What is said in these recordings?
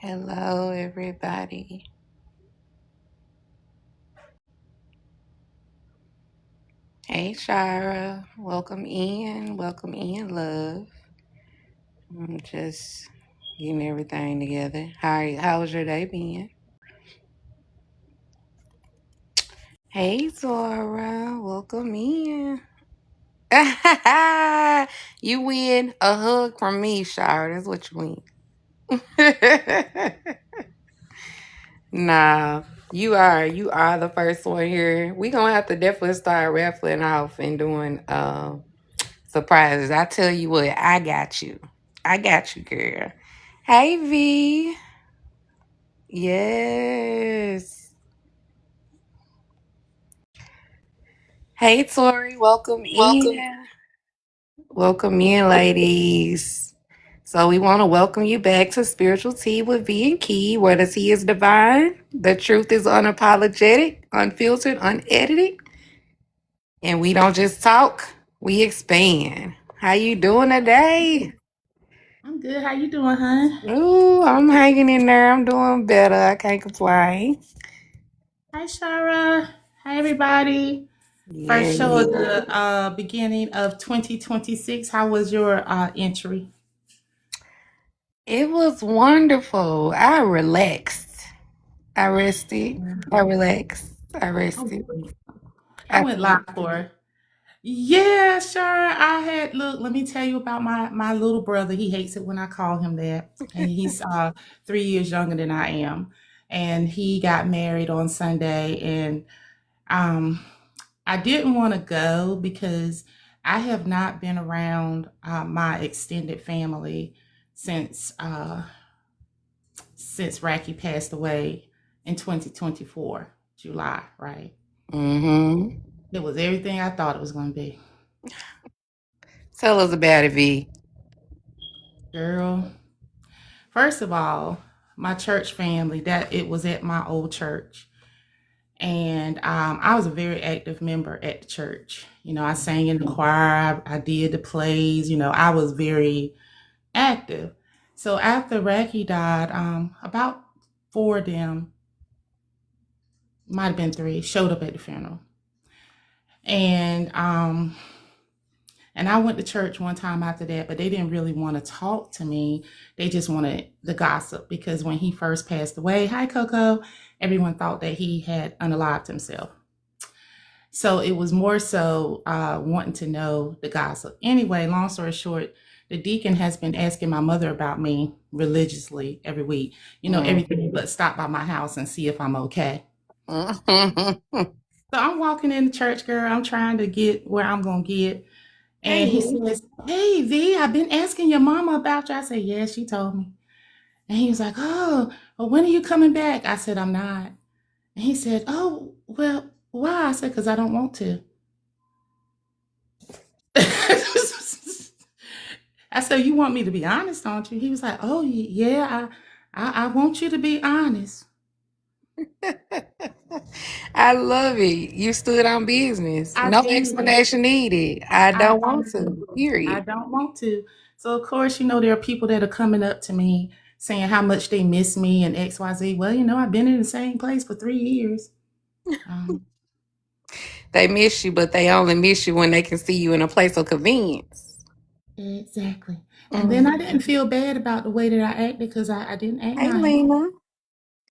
Hello, everybody. Hey, Shira. Welcome in. Welcome in, love. I'm just getting everything together. How's your day been? Hey, Zora. Welcome in. You win a hug from me, Shira. That's what you win. Nah, you are the first one here. We gonna have to definitely start raffling off and doing surprises. I tell you what, I got you. I got you, girl. Hey V. Yes. Hey Tori, welcome Welcome. in. Welcome in, ladies. So we want to welcome you back to Spiritual Tea with V and Key, where the tea is divine, the truth is unapologetic, unfiltered, unedited, and we don't just talk, we expand. How you doing today? I'm good. How you doing, hon? Ooh, I'm hanging in there. I'm doing better. I can't complain. Hi, Shara. Hi, everybody. Yeah. First show of the beginning of 2026. How was your entry? It was wonderful. I relaxed. I rested. I relaxed. I Oh, rested. I I went live for. Yeah, Shara. I had look. Let me tell you about my little brother. He hates it when I call him that, and he's 3 years younger than I am, and he got married on Sunday, and um I didn't want to go because I have not been around my extended family since since Raki passed away in 2024, July, right? mm-hmm. It was everything I thought it was going to be. Tell us about it, V. Girl, first of all, my church family, that it was at my old church. And I was a very active member at the church. You know, I sang in the choir, I did the plays, I was very active. So after Raki died, about four of them, might have been three, showed up at the funeral. And and I went to church one time after that, but they didn't really want to talk to me. They just wanted the gossip because when he first passed away, hi Coco, everyone thought that he had unalived himself. So it was more so wanting to know the gossip. Anyway, long story short, the deacon has been asking my mother about me religiously every week. Everything but stop by my house and see if I'm okay. Mm-hmm. So I'm walking in the church, girl. I'm trying to get where I'm gonna get. Hey, And he says, "Hey V, I've been asking your mama about you." I said, "Yeah, she told me." And he was like, "Oh, well, when are you coming back?" I said, "I'm not." And he said, "Oh, well, why?" I said, "Because I don't want to." I said, "You want me to be honest, don't you?" He was like, "Oh, yeah, I want you to be honest." I love it. You stood on business. I No did. explanation needed. I I don't want did. to. I Period. don't want to. So, of course, there are people that are coming up to me saying how much they miss me and XYZ. Well, I've been in the same place for 3 years. Um, They miss you, but they only miss you when they can see you in a place of convenience. exactly. And then I Mm. didn't feel bad about the way that I acted because I didn't act Hey, nice. Lena.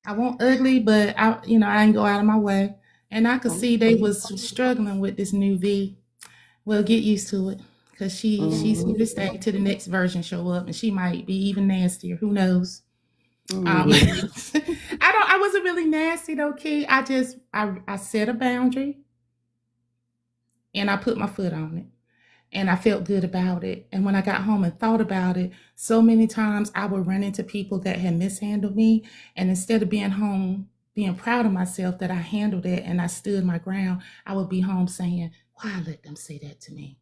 I wasn't ugly, but I didn't go out of my way. And I could see they was struggling with this new V. Well, get used to it, cause she's here Mm. to stay till the next version show up, and she might be even nastier. Who knows? Mm. I wasn't really nasty though, Key. I set a boundary and I put my foot on it. And I felt good about it. And when I got home and thought about it, so many times I would run into people that had mishandled me. And instead of being home, being proud of myself that I handled it and I stood my ground, I would be home saying, why let them say that to me?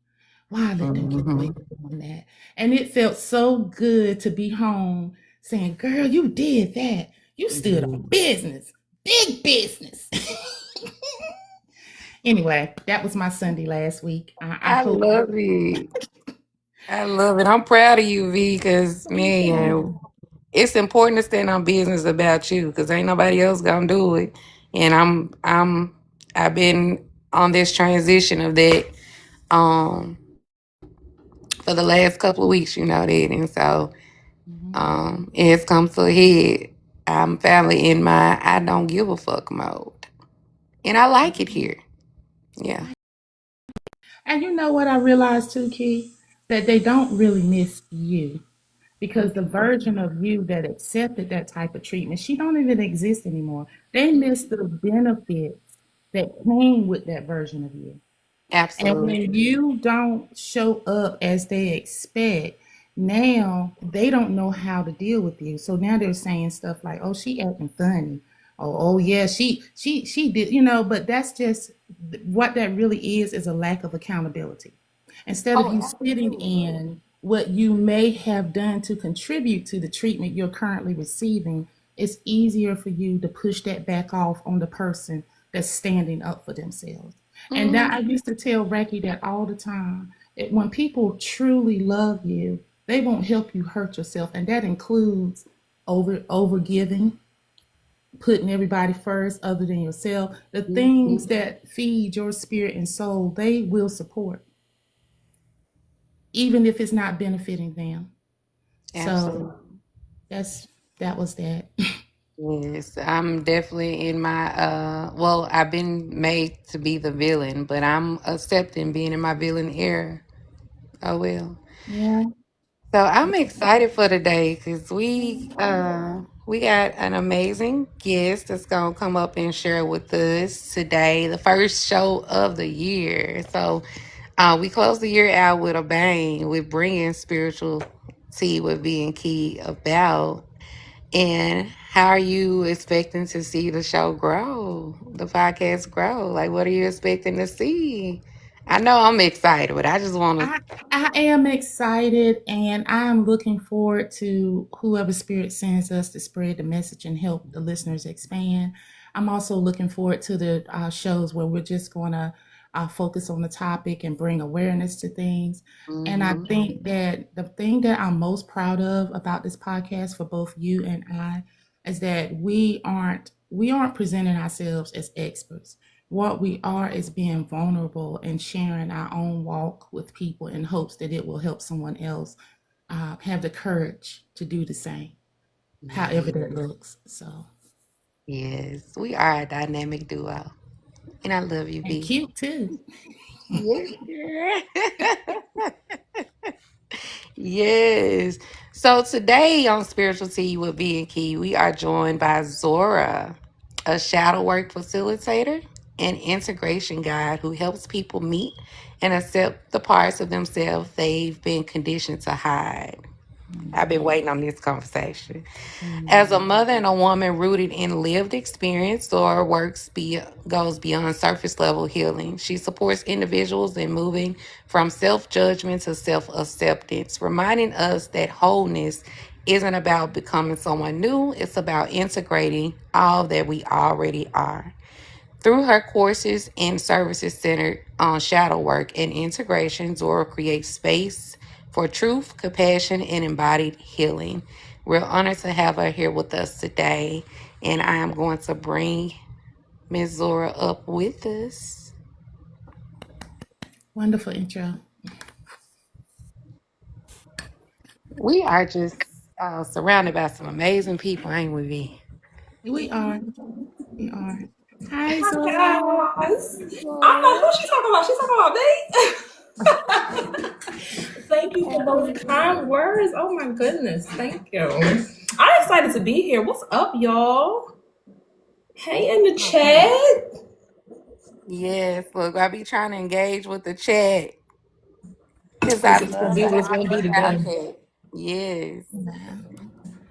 Why let them get away Mhm. with doing that? And it felt so good to be home saying, girl, you did that. You stood on business, big business. Anyway, that was my Sunday last week. I I hope. love it. I love it. I'm proud of you, V, because, Thank man, you. it's important to stand on business about you because ain't nobody else gonna do it. And I've been on this transition of that um for the last couple of weeks, you know that. And so Mhm. it has come to a head. I'm finally in my I don't give a fuck mode. And I like it here. Yeah. And you know what I realized too, Key? That they don't really miss you because the version of you that accepted that type of treatment, she don't even exist anymore. They miss the benefits that came with that version of you. And when Absolutely. you don't show up as they expect, now they don't know how to deal with you. So now they're saying stuff like, "Oh, she acting funny." Oh yeah, she did, but that's just what that really is a lack of accountability. Instead of Oh, you sitting absolutely. in what you may have done to contribute to the treatment you're currently receiving, it's easier for you to push that back off on the person that's standing up for themselves. And that I Mhm. used to tell Raki that all the time. When people truly love you, they won't help you hurt yourself, and that includes over giving, putting everybody first other than yourself. The things Mhm. that feed your spirit and soul, they will support, even if it's not benefiting them. So Absolutely. that's that was that. Yes, I'm definitely in my well, I've been made to be the villain, but I'm accepting being in my villain era. Oh well. Yeah. So I'm excited for today because we got an amazing guest that's gonna come up and share with us today, the first show of the year. So we close the year out with a bang with bringing spiritual tea with being key about. And how are you expecting to see the show grow, the podcast grow? Like, what are you expecting to see? I know I'm excited, but I just want I I am excited and I am looking forward to whoever spirit sends us to spread the message and help the listeners expand. I'm also looking forward to the shows where we're just going to focus on the topic and bring awareness to things. And I to. think that the thing that I'm most proud of about this podcast for both you and I is that we aren't presenting ourselves as experts. What we are is being vulnerable and sharing our own walk with people in hopes that it will help someone else have the courage to do the same, however that Mhm. looks. So, Yes, we are a dynamic duo, and I love you, and B. cute too. Yes, girl. Yes. So today on Spiritual Tea with B and Key, we are joined by Zora, a shadow work facilitator and integration guide who helps people meet and accept the parts of themselves they've been conditioned to hide. I've been waiting on this conversation. As a Mm. mother and a woman rooted in lived experience, Laura goes beyond surface level healing. She supports individuals in moving from self judgment to self acceptance, reminding us that wholeness isn't about becoming someone new, it's about integrating all that we already are. Through her courses and services centered on shadow work and integration, Zora creates space for truth, compassion, and embodied healing. We're honored to have her here with us today, and I am going to bring Ms. Zora up with us. Wonderful intro. We are just surrounded by some amazing people, ain't we, V? We are. We are. Hi, Zora. Hi guys. I'm like, Zora. who's she talking about? She's talking about me. Thank you for those kind words. Oh my goodness. Thank you. I'm excited to be here. What's up, y'all? Hey in the chat. Yes, look, I be trying to engage with the chat because I It's just gonna love be the what it's gonna be shadow today. chat. Yes. Yeah.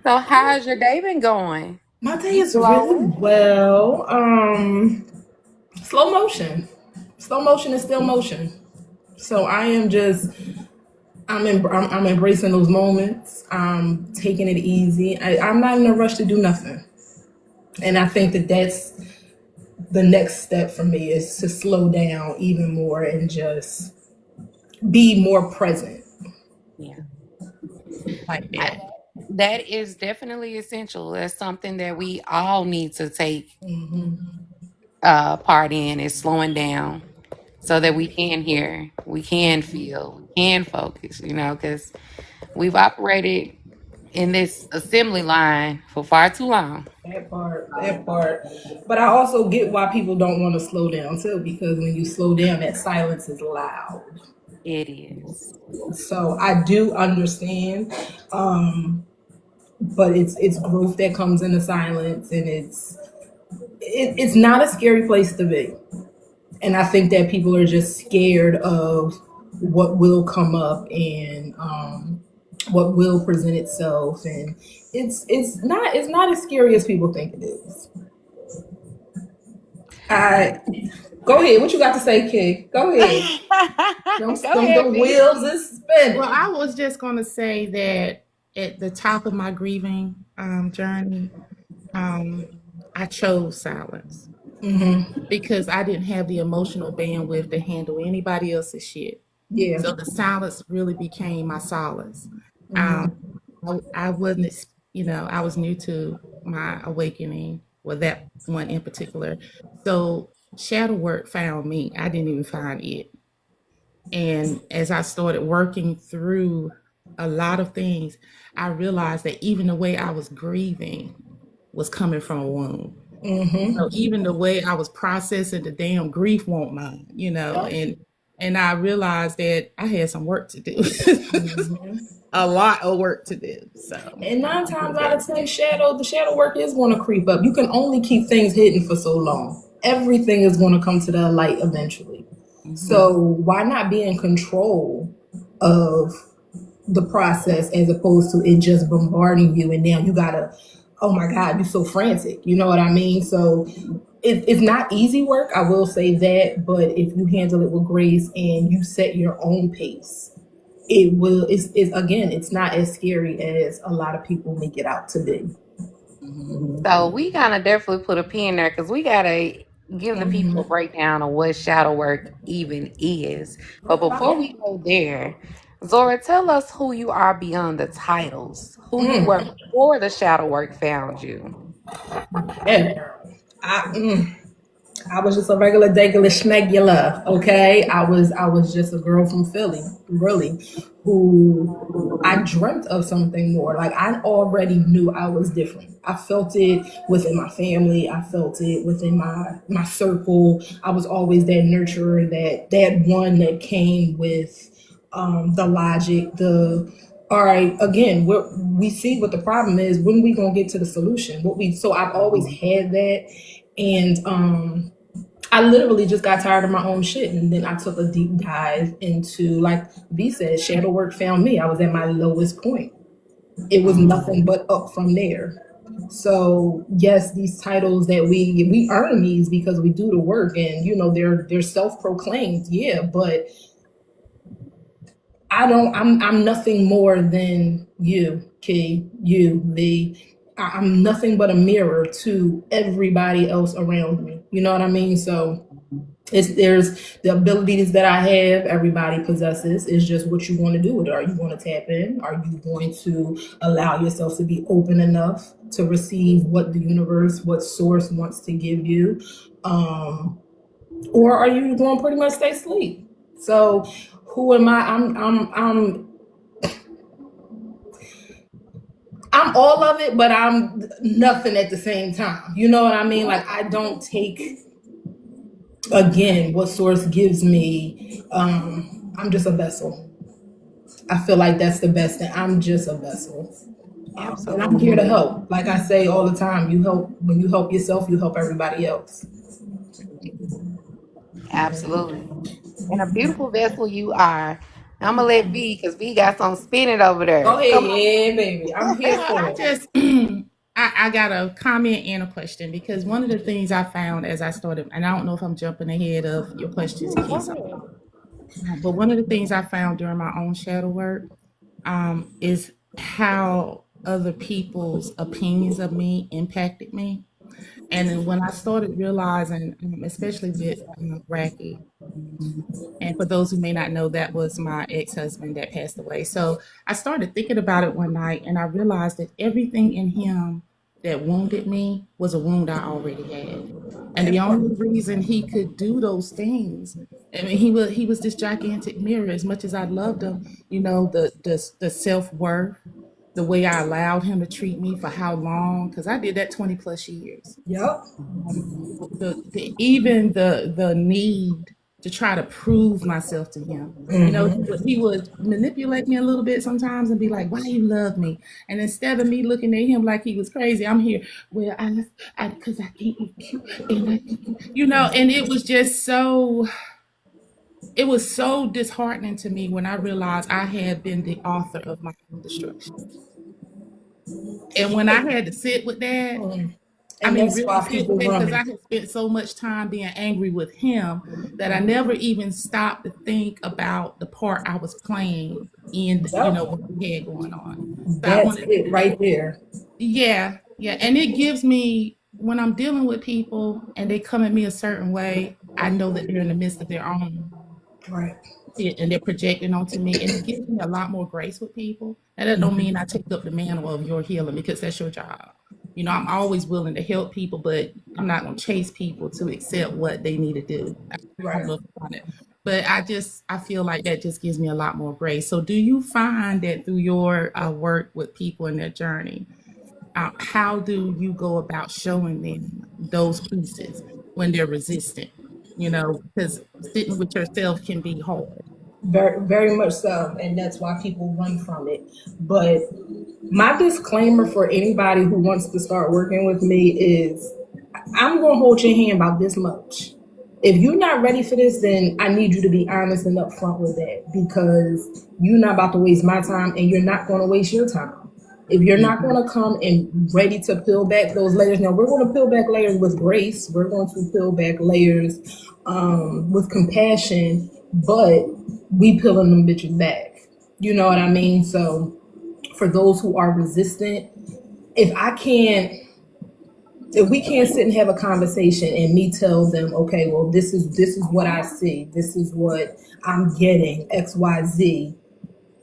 So how's your day been going? My day You is really glowing? well. Slow motion. Slow motion is still motion. So I am just I'm embracing those moments. I'm taking it easy. I'm not in a rush to do nothing. And I think that that's the next step for me is to slow down even more and just be more present. Yeah. Like I, that. That is definitely essential. That's something that we all need to take Hmm. part in, is slowing down so that we can hear, we can feel, we can focus, because we've operated in this assembly line for far too long. That part, that part. But I also get why people don't want to slow down too, because when you slow down, that silence is loud. It is. So I do understand, but it's growth that comes in the silence, and it's not a scary place to be. And I think that people are just scared of what will come up, and what will present itself, and it's not as scary as people think it is. I Go ahead. What you got to say, Kay? Go ahead. Go Them ahead, B. wheels is Well, spinning. I was just going to say that at the top of my grieving journey, um, I chose silence Mm-hmm. because I didn't have the emotional bandwidth to handle anybody else's shit. Yeah. So the silence really became my solace. Um, Mm-hmm. I wasn't, I was new to my awakening, well, that one in particular. So shadow work found me. I didn't even find it. And as I started working through a lot of things, I realized that even the way I was grieving was coming from a wound. So Mm-hmm. even the way I was processing the damn grief won't mine, Yep. and I realized that I had some work to do. Mm-hmm. A lot of work to do. So And 9 times out of 10, the shadow work is going to creep up. You can only keep things hidden for so long. Everything is going to come to the light eventually. mhm. So why not be in control of the process as opposed to it just bombarding you, and now you gotta, oh my god, you're so frantic, you know what I mean? So it's not easy work, I will say that, but if you handle it with grace and you set your own pace, it's again, it's not as scary as a lot of people make it out to be. So we gotta definitely put a pin there because we gotta give the people a Mm-hmm. breakdown of what shadow work even is. But before we go there, Zora, tell us who you are beyond the titles, who you were Mm. before the shadow work found you. Yeah, girl. I was just a regular degular schmegula, okay? I was just a girl from Philly, really, who I dreamt of something more. Like I already knew I was different. I felt it within my family. I felt it within my circle. I was always that nurturer, that one that came with the logic, the all right, again, we see what the problem is. When we gonna get to the solution? So I've always had that, and I literally just got tired of my own shit, and then I took a deep dive into, like B said, shadow work found me. I was at my lowest point. It was nothing but up from there. So yes, these titles that we earn these because we do the work, and they're self proclaimed, yeah. But I'm nothing more than you, Key, you, V. I'm nothing but a mirror to everybody else around me. You know what I mean? So there's the abilities that I have, everybody possesses. It's just what you want to do with it. Are you going to tap in? Are you going to allow yourself to be open enough to receive what the universe, what source wants to give you? Um, or are you going to pretty much stay asleep? So who am I? I'm all of it, but I'm nothing at the same time. You know what I mean? Like I don't take, again, what source gives me. I'm just a vessel. I feel like that's the best thing. I'm just a vessel. And I'm here Absolutely. to help. Like I say all the time, you help when you help yourself, you help everybody else. Absolutely. And a beautiful vessel you are. I'm gonna let V because V got some spinning over Go there. Come ahead, baby. I'm here Well, for I it. just I got a comment and a question because one of the things I found as I started, and I don't know if I'm jumping ahead of your questions, Keith, on. but one of the things I found during my own shadow work is how other people's opinions of me impacted me. And then when I started realizing, especially with Racky, and for those who may not know, that was my ex-husband that passed away. So I started thinking about it one night and I realized that everything in him that wounded me was a wound I already had. And the That part. only reason he could do those things, I mean, he was this gigantic mirror. As much as I loved him, the self-worth, the way I allowed him to treat me for how long, because I did that 20 plus years. Yep. Even the need to try to prove myself to him. He would manipulate me a little bit sometimes and be like, "Why you love me?" And instead of me looking at him like he was crazy, I'm here. Well, because I think you're cute, and and it was just so. It was so disheartening to me when I realized I had been the author of my own destruction. And when I had to sit with that, I And mean, that's really why sit people with it because I run. had spent so much time being angry with him that I never even stopped to think about the part I was playing in, Yep. what we had going on. So I That's wanted it to, right there. yeah, yeah. And it gives me, when I'm dealing with people and they come at me a certain way, I know that they're in the midst of their own Right. shit and they're projecting onto me. And it gives me a lot more grace with people. And that don't mean I take up the mantle of your healing because that's your job. I'm always willing to help people, but I'm not going to chase people to accept what they need to do. I don't Right. know if you want it. But I feel like that just gives me a lot more grace. So do you find that through your work with people in their journey, how do you go about showing them those pieces when they're resistant? Because sitting with yourself can be hard. Very, very much so. And that's why people run from it. But my disclaimer for anybody who wants to start working with me is I'm going to hold your hand about this much. If you're not ready for this, then I need you to be honest and upfront with that because you're not about to waste my time and you're not going to waste your time. If you're not Mhm. going to come and ready to peel back those layers, now we're going to peel back layers with grace. We're going to peel back layers with compassion, but we peeling them bitches back. You know what I mean? So for those who are resistant, if I can't if we can't sit and have a conversation and me tell them, okay, well, this is what I see, this is what I'm getting, XYZ,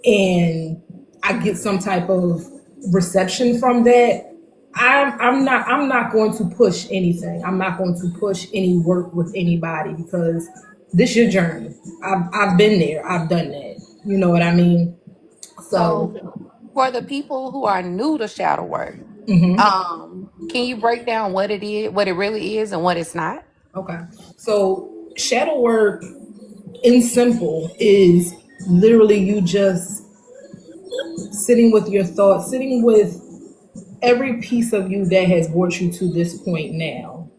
and I get some type of reception from that, I'm not going to push anything. I'm not going to push any work with anybody because this your journey. I've been there. I've done that. You know what I mean? So, So, for the people who are new to shadow work, mhm. can you break down what it is, what it really is, and what it's not? Okay. So shadow work in simple is literally you just sitting with your thoughts, sitting with every piece of you that has brought you to this point now.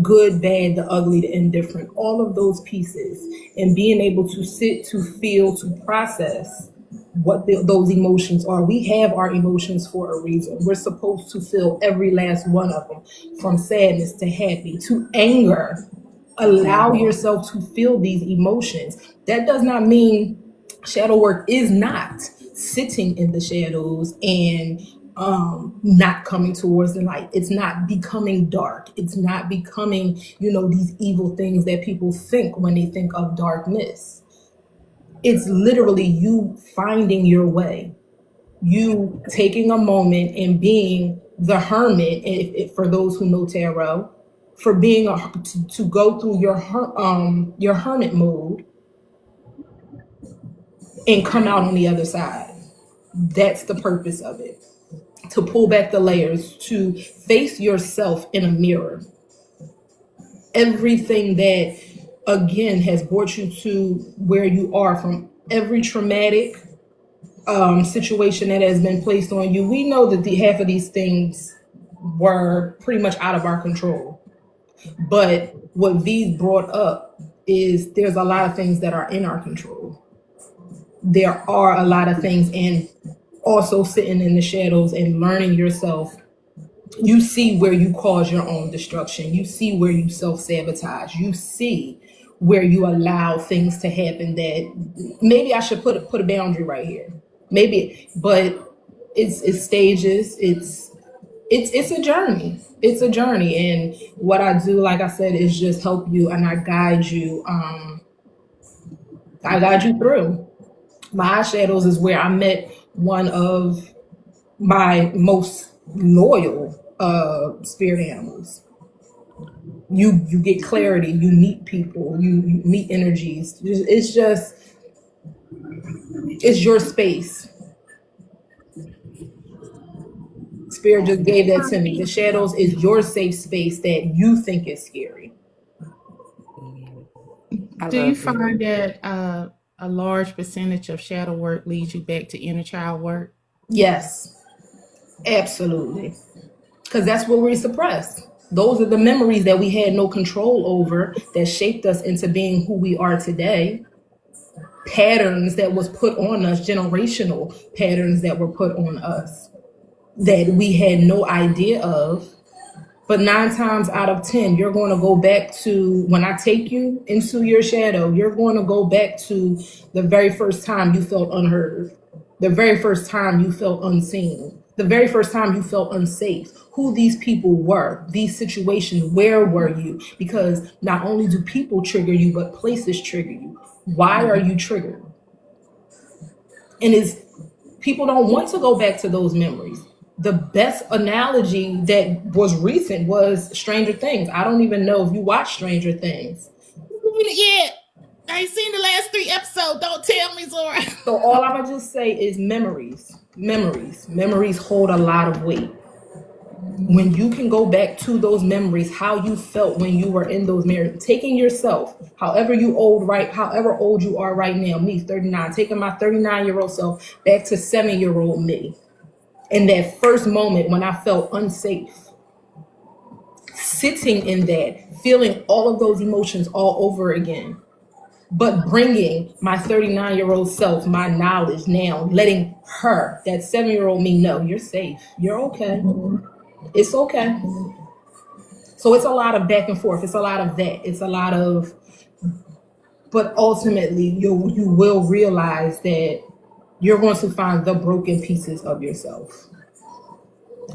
Good, bad, the ugly, the indifferent, all of those pieces, and being able to sit, to feel, to process what those emotions are. We have our emotions for a reason. We're supposed to feel every last one of them, from sadness to happy to anger. Allow yourself to feel these emotions. That does not mean shadow work is not sitting in the shadows and not coming towards the light. It's not becoming dark. It's not becoming, these evil things that people think when they think of darkness. It's literally you finding your way, you taking a moment and being the hermit, for those who know tarot, for being to go through your hermit mode and come out on the other side. That's the purpose of it. To pull back the layers, to face yourself in a mirror. Everything that, again, has brought you to where you are, from every traumatic situation that has been placed on you. We know that the half of these things were pretty much out of our control. But what V brought up is there's a lot of things that are in our control. There are a lot of things, and also sitting in the shadows and learning yourself, you see where you cause your own destruction. You see where you self-sabotage. You see where you allow things to happen that maybe I should put a boundary right here. Maybe, but it's stages. It's It's a journey. It's a journey, and what I do, like I said, is just help you and I guide you. I guide you through. My shadows is where I met one of my most loyal spirit animals. You get clarity, you meet people, you meet energies. It's your space. Spirit just gave that to me. The shadows is your safe space that you think is scary. I Do you love it. find that a large percentage of shadow work leads you back to inner child work? Yes, absolutely. Because that's what we suppress. Those are the memories that we had no control over that shaped us into being who we are today. Patterns that was put on us, generational patterns that were put on us that we had no idea of. But 9 times out of 10, you're going to go back to when I take you into your shadow, you're going to go back to the very first time you felt unheard, the very first time you felt unseen, the very first time you felt unsafe, who these people were, these situations, where were you? Because not only do people trigger you, but places trigger you. Why are you triggered? And is people don't want to go back to those memories. The best analogy that was recent was Stranger Things. I don't even know if you watch Stranger Things. Yeah, I ain't seen the last 3 episodes. Don't tell me, Zora. So all I'm gonna just say is memories. Memories hold a lot of weight. When you can go back to those memories, how you felt when you were in those memories, taking yourself, however old you are right now, me 39, taking my 39-year-old self back to 7-year-old me. In that first moment when I felt unsafe, sitting in that, feeling all of those emotions all over again, but bringing my 39-year-old self my knowledge now, letting her, that 7-year-old me, know you're safe, you're okay, it's okay. So it's a lot of back and forth. It's a lot of that. It's a lot of, but ultimately you will realize that you're going to find the broken pieces of yourself.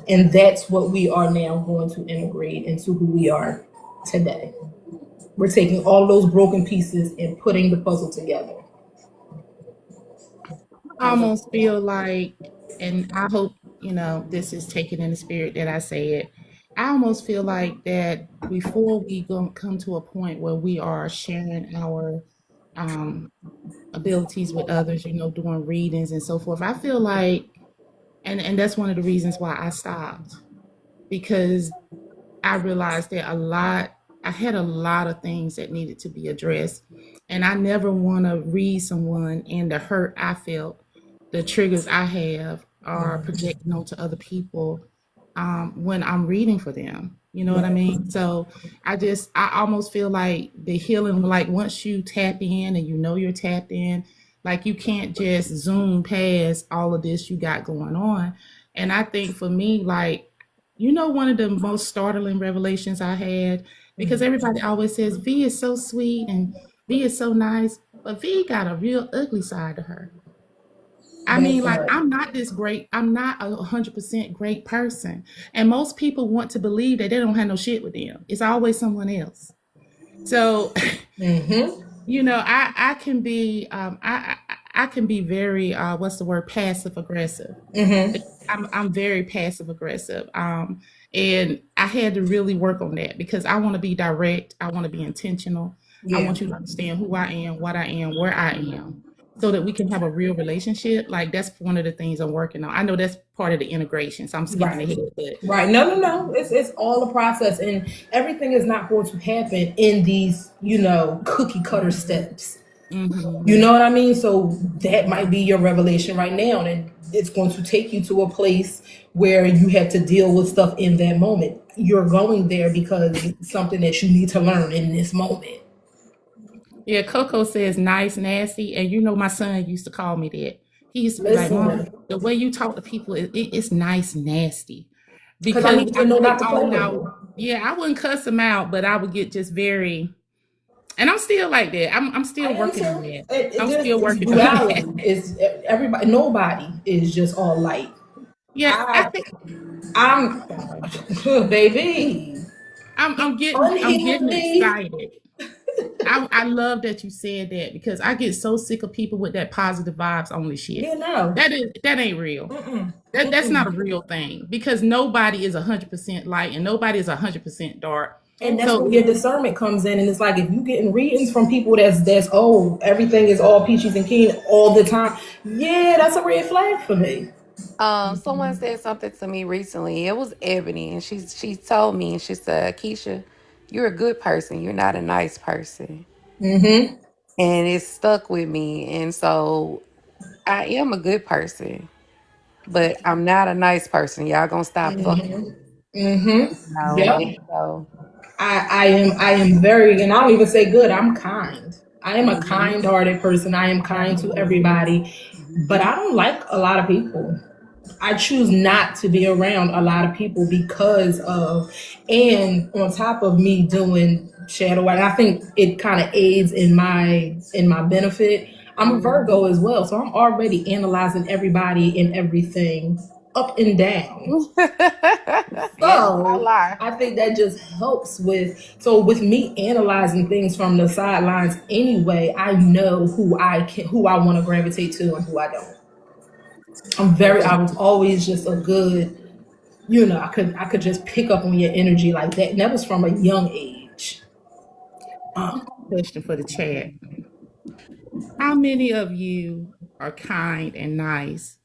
And that's what we are now going to integrate into who we are today. We're taking all those broken pieces and putting the puzzle together. I almost feel like, and I hope, this is taken in the spirit that I say it. I almost feel like that before we come to a point where we are sharing our um, abilities with others, doing readings and so forth, I feel like, and that's one of the reasons why I stopped, because I realized that I had a lot of things that needed to be addressed. And I never want to read someone and the hurt I felt, the triggers I have are projecting onto other people when I'm reading for them. You know what I mean? So I almost feel like the healing, like once you tap in and you're tapped in, like you can't just zoom past all of this you got going on. And I think for me, like, one of the most startling revelations I had, because everybody always says V is so sweet and V is so nice, but V got a real ugly side to her. I That mean, like, part. I'm not this great, I'm not a 100% great person. And most people want to believe that they don't have no shit with them. It's always someone else. So, Mm-hmm. I can be, I can be very, what's the word, passive aggressive. Mm-hmm. I'm very passive aggressive. And I had to really work on that because I want to be direct. I want to be intentional. I Yeah. want you to understand who I am, what I am, where I am, so that we can have a real relationship. Like that's one of the things I'm working on. I know that's part of the integration, so I'm skipping Right. ahead, but Right. No. It's all a process, and everything is not going to happen in these, cookie cutter steps. You mhm. know what I mean? So that might be your revelation right now, and it's going to take you to a place where you have to deal with stuff in that moment. You're going there because it's something that you need to learn in this moment. Yeah, Coco says nice, nasty, and my son used to call me that. He used to be like, "Mom, Listen, the way you talk to people, it's nice, nasty," because I because need you I to know get not to play all with out. it. Yeah, I wouldn't cuss him out, but I would get just very, and I'm still like that. I'm I still am working on too. that. It I'm just still it's working on that. duality. It's everybody. Nobody is just all light. Yeah, I I, think I'm, baby, I'm he getting unhealed me. excited. I love that you said that because I get so sick of people with that positive vibes only shit. You know. That ain't real. Mm-mm, That's not a mm-mm. real thing because nobody is 100% light and nobody is 100% dark. And that's So where your discernment comes in. And it's like if you getting readings from people that's oh, everything is all peaches and keen all the time. Yeah, that's a red flag for me. Someone said something to me recently. It was Ebony, and she told me, and she said, "Keisha, you're a good person. You're not a nice person." Mm-hmm. And it stuck with me. And so I am a good person, but I'm not a nice person. Y'all gonna stop fucking with me. Mm-hmm. And Yep. so I am very, and I don't even say good, I'm kind. I am a mhm. kind hearted person. I am kind to everybody. But I don't like a lot of people. I choose not to be around a lot of people because of, and on top of me doing shadow work, I think it kind of aids in my benefit. I'm a Virgo as well, so I'm already analyzing everybody and everything up and down. Yeah, I So lie. I think that just helps with me analyzing things from the sidelines anyway. I know who I want to gravitate to and who I don't. I was always just a good, I could just pick up on your energy like that. And that was from a young age. question for the chat. How many of you are kind and nice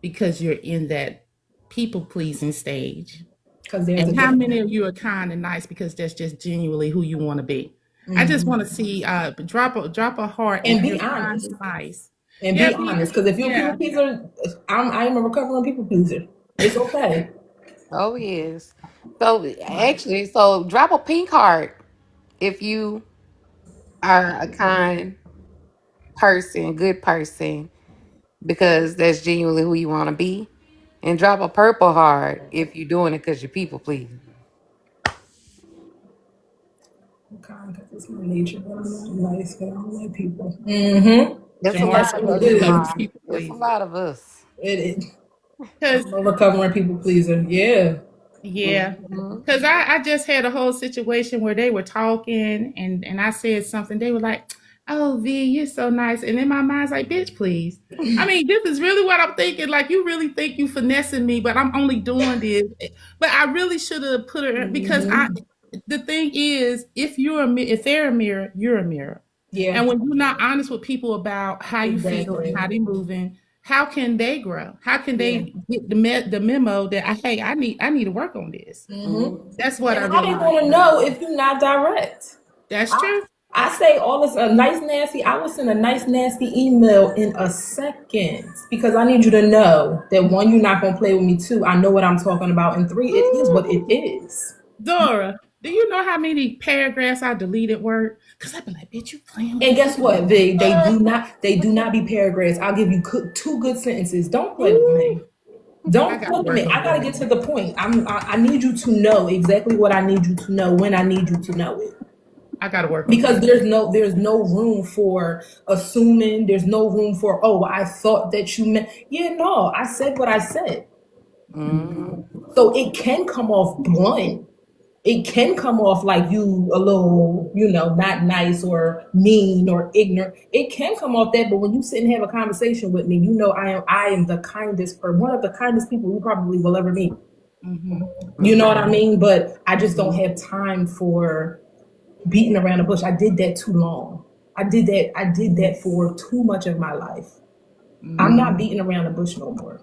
because you're in that people pleasing stage? Because there's a And how difference. many of you are kind and nice because that's just genuinely who you want to be? I just want to see drop a heart And if be you're kind honest. and nice. And Yeah, be honest. Because if you're a yeah. people pleaser, I am a recovering people pleaser. It's okay. Oh yes. So actually, so drop a pink heart if you are a kind person, good person, because that's genuinely who you want to be. And drop a purple heart if you're doing it because you're people pleasing. I'm kind because it's my nature, but I'm not nice because I don't like people. Mm-hmm. There's a Jamar That's lot what of said it us, because is. of Jamar. people There's a please. lot of us. It is. Because I'm a recovering people pleaser. Yeah. yeah, Mhm. because I just had a whole situation where they were talking and I said something. They were like, "Oh, V, you're so nice," and in my mind's like, "Bitch, please." I mean, this is really what I'm thinking. Like, you really think you finessing me, but I'm only doing this. But I really should have put her because I. Mm-hmm. The thing is, if they're a mirror, you're a mirror. Yeah. And when you're not honest with people about how you feel and Exactly. how they're moving, how can they grow? How can Yeah. they get the memo that hey, I need to work on this. Mm-hmm. Mhm. That's what I And how they really need gonna to do. know if you're not direct? That's I true. I say all this a nice nasty. I will send a nice nasty email in a second because I need you to know that one, you're not gonna play with me. Two, I know what I'm talking about, and three, it is what it is. Dora, do you know how many paragraphs I deleted word? Because I've been like, bitch, you playing with And me. guess what? They do not be paragraphs. I'll give you two good sentences. Don't play with Ooh, me. I Don't gotta play with work me. on I gotta that. get to the point. I need you to know exactly what I need you to know when I need you to know it. I gotta work on Because that. there's no room for assuming. There's no room for, oh, I thought that you meant. Yeah, no, I said what I said. Mhm. So it can come off blunt. It can come off like you a little, not nice or mean or ignorant. It can come off that, but when you sit and have a conversation with me, I am the kindest, or one of the kindest people you probably will ever meet. Hmm. You know what I Mhm. mean? But I just don't have time for beating around the bush. I did that too long. I did that for too much of my life. I'm Hmm. not beating around the bush no more.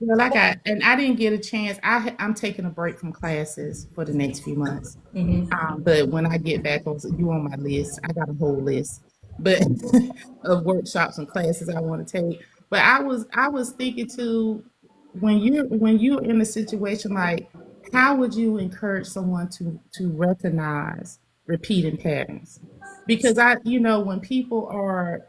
Well, and I didn't get a chance. I'm taking a break from classes for the next few months. But when I get back, you on my list. I got a whole list, but of workshops and classes I want to take. But I was thinking too, when you're in a situation like, how would you encourage someone to recognize repeating patterns? Because when people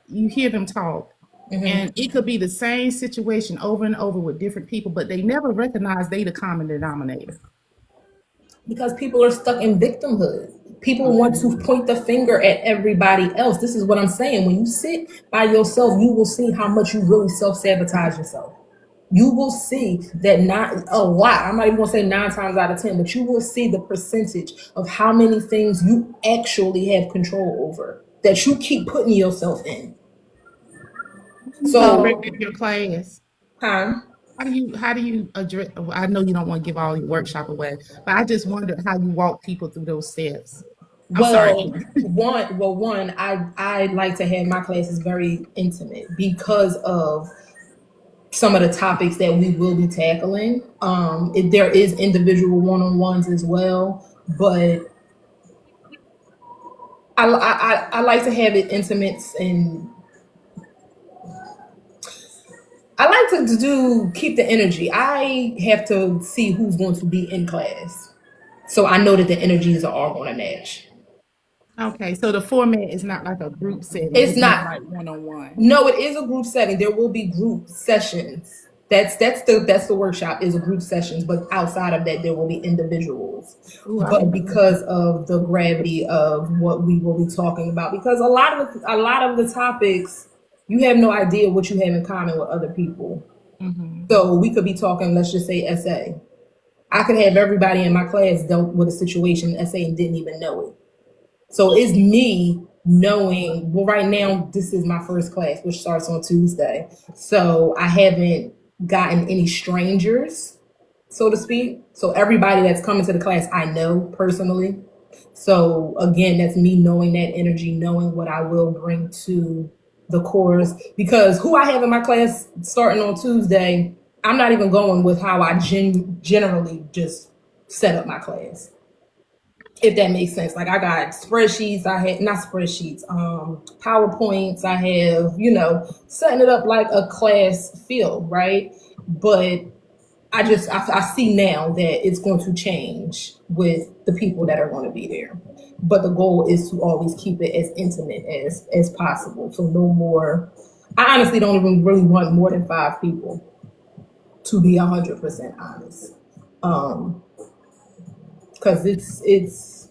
you hear them talk, and it could be the same situation over and over with different people, but they never recognize they the common denominator. Because people are stuck in victimhood. People want Mhm. to point the finger at everybody else. This is what I'm saying. When you sit by yourself, you will see how much you really self sabotage yourself. you will see that not a lot, I'm not even gonna say 9 times out of 10, but you will see the percentage of how many things you actually have control over that you keep putting yourself in. So So, your class. huh? How do you address? I know you don't want to give all your workshop away, but I just wondered how you walk people through those steps. I'm sorry. Well, one, I like to have my classes very intimate because of some of the topics that we will be tackling. There is individual one-on-ones as well, but I like to have it intimate, and I like to do keep the energy. I have to see who's going to be in class, so I know that the energies are all going to match. Okay, so the format is not like a group setting; It's it's more not. like one on one. No, it is a group setting. There will be group sessions. That's the workshop is a group sessions, but outside of that, there will be individuals. Ooh, I But love that. because of the gravity of what we will be talking about, because a lot of the topics, you have no idea what you have in common with other people. Hmm. So we could be talking, let's just say SA. I could have everybody in my class dealt with a situation in SA and didn't even know it. So it's me knowing, well, right now, this is my first class, which starts on Tuesday. So I haven't gotten any strangers, so to speak. So everybody that's coming to the class, I know personally. So again, that's me knowing that energy, knowing what I will bring to the course. Because who I have in my class starting on Tuesday, I'm not even going with how I generally just set up my class, if that makes sense. Like I got spreadsheets, I had not spreadsheets, PowerPoints, I have, setting it up like a class feel, right? But I see now that it's going to change with the people that are going to be there. But the goal is to always keep it as intimate as possible. So no more. I honestly don't even really want more than 5 people, to be 100% honest. Because it's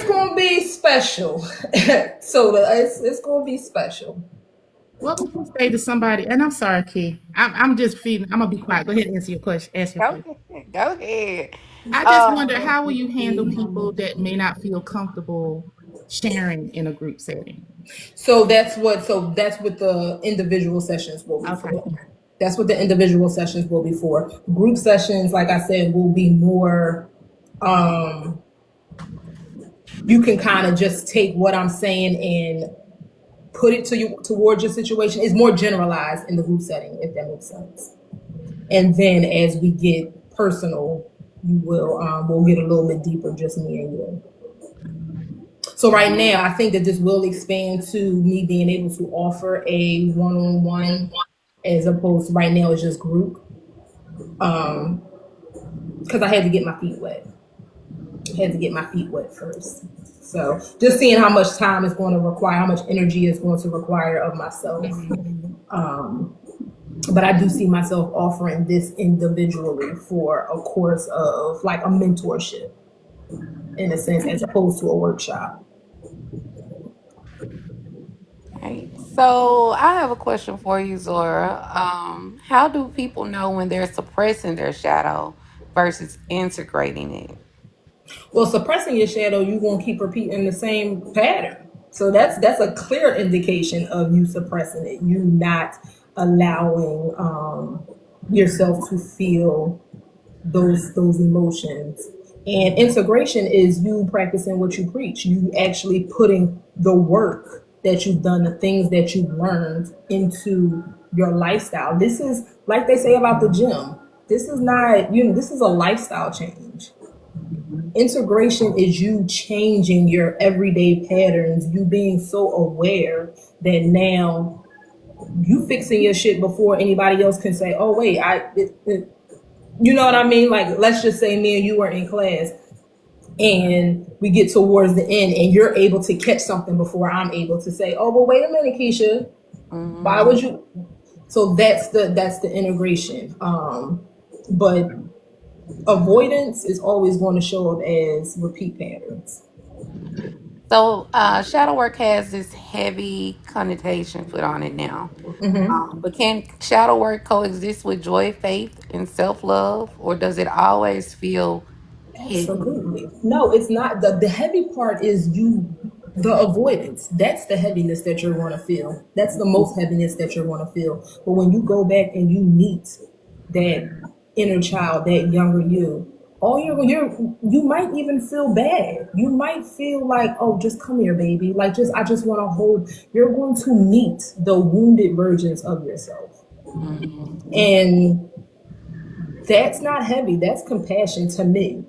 gonna be special. So it's gonna be special. What would you say to somebody? And I'm sorry, Key. I'm just feeding. I'm gonna be quiet. Go ahead and answer your question. Ask your Go question. ahead. Go ahead. I just wonder how will you handle people that may not feel comfortable sharing in a group setting? So that's what the individual sessions will be Okay. for. That's what the individual sessions will be for. Group sessions, like I said, will be more. Um, you can kind of just take what I'm saying and put it to you towards your situation. It's more generalized in the group setting, if that makes sense. And then as we get personal, we'll get a little bit deeper, just me and you. So right now, I think that this will expand to me being able to offer a one-on-one, as opposed to right now it's just group. Because I had to get my feet wet. I had to get my feet wet first. So just seeing how much time it's going to require, how much energy it's going to require of myself. But I do see myself offering this individually for a course of like a mentorship, in a sense, as opposed to a workshop. Right. So I have a question for you, Zora. How do people know when they're suppressing their shadow versus integrating it? Well, suppressing your shadow, you're gonna keep repeating the same pattern. So that's a clear indication of you suppressing it. You not allowing yourself to feel those emotions. And integration is you practicing what you preach. You actually putting the work that you've done, the things that you've learned into your lifestyle. This is like they say about the gym. This is not, this is a lifestyle change. Integration is you changing your everyday patterns, you being so aware that now you fixing your shit before anybody else can say, oh wait, you know what I mean? Like, let's just say me and you are in class and we get towards the end and you're able to catch something before I'm able to say, oh, well, wait a minute, Keisha, why Hmm. would you? So that's the integration. But avoidance is always going to show up as repeat patterns. So, shadow work has this heavy connotation put on it now. But can shadow work coexist with joy, faith, and self love, or does it always feel heavy? Absolutely. No, it's not. The heavy part is the avoidance. That's the heaviness that you're going to feel. That's the most heaviness that you're going to feel. But when you go back and you meet that inner child, that younger you, all you might even feel bad. You might feel like, oh, just come here, baby. Like, I just want to hold. You're going to meet the wounded versions of yourself. Mhm. And that's not heavy. That's compassion to me.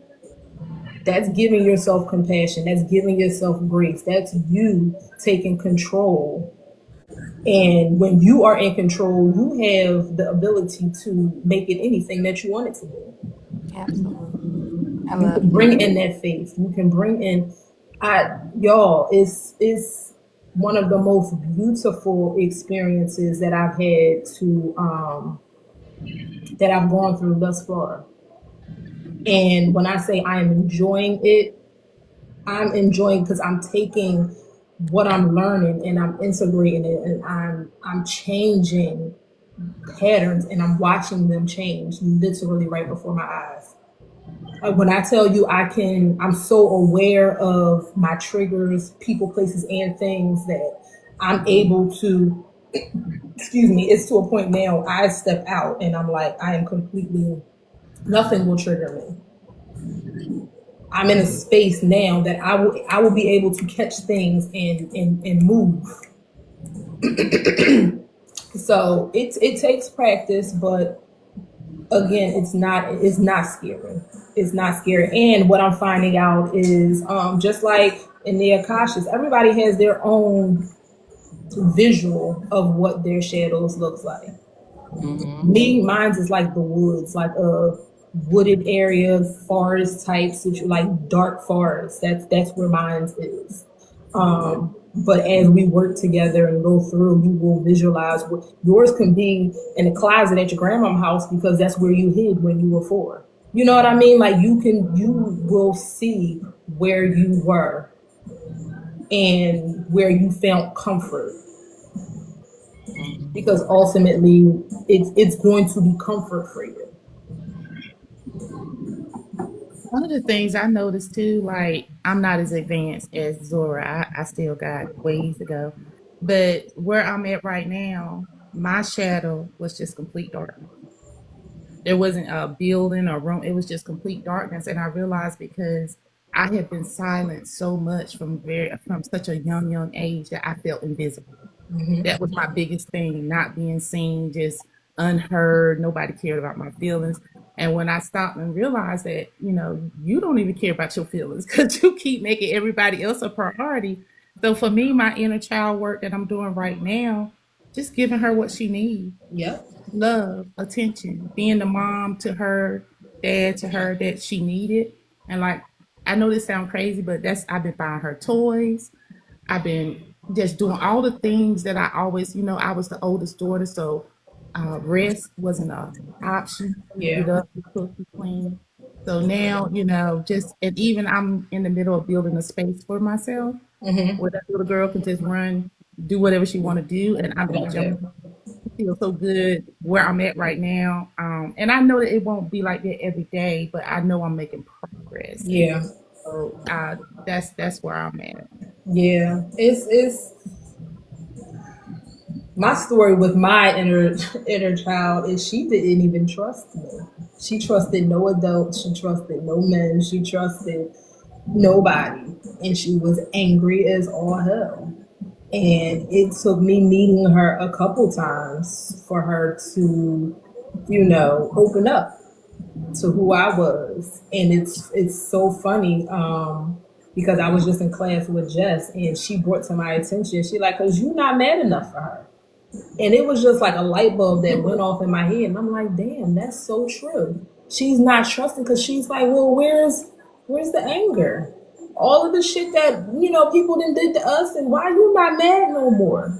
That's giving yourself compassion. That's giving yourself grace. That's you taking control. And when you are in control, you have the ability to make it anything that you want it to be. Absolutely. I You love can bring in that faith. You can bring in, y'all. It's one of the most beautiful experiences that I've had that I've gone through thus far. And when I say I am enjoying it, I'm enjoying because I'm taking what I'm learning and I'm integrating it, and I'm changing patterns, and I'm watching them change literally right before my eyes. When I tell you I'm so aware of my triggers, people, places, and things that I'm able to, excuse me, it's to a point now I step out and I'm like, I am completely, nothing will trigger me. I'm in a space now that I will be able to catch things and move. So it takes practice, but again, it's not scary. It's not scary. And what I'm finding out is just like in the Akashas, everybody has their own visual of what their shadows looks like. Mhm. Me, mine's is like the woods, like a wooded area, forest type, like dark forest. That's where mine's is. But as we work together and go through, you will visualize what yours can be in a closet at your grandma's house because that's where you hid when you were 4. You know what I mean? Like you will see where you were and where you felt comfort Mhm. because ultimately it's going to be comfort for you. One of the things I noticed too, like I'm not as advanced as Zora. I still got ways to go. But where I'm at right now, my shadow was just complete darkness. There wasn't a building or room, it was just complete darkness. And I realized because I had been silent so much from such a young age that I felt invisible. That was my biggest thing, not being seen, just unheard. Nobody cared about my feelings. And when I stopped and realized that, you don't even care about your feelings because you keep making everybody else a priority. So for me, my inner child work that I'm doing right now, just giving her what she needs: Yep. love, attention, being the mom to her, dad to her that she needed. And like, I know this sounds crazy, but I've been buying her toys. I've been just doing all the things that I always, I was the oldest daughter, so rest wasn't an option. You get Yeah. up, you cook, you clean. So now, and even I'm in the middle of building a space for myself where that little girl can just run, do whatever she want to do, and I'm Love enjoying. that. I feel so good where I'm at right now, and I know that it won't be like that every day, but I know I'm making progress, and Yeah. so that's where I'm at. Yeah. It's my story with my inner child is she didn't even trust me. She trusted no adults. She trusted no men. She trusted nobody, and she was angry as all hell. And it took me meeting her a couple times for her to, open up to who I was. And it's so funny because I was just in class with Jess, and she brought to my attention. She like, cause you're not mad enough for her. And it was just like a light bulb that went off in my head. And I'm like, damn, that's so true. She's not trusting because she's like, well, where's the anger? All of the shit that, people did to us, and why you not mad no more?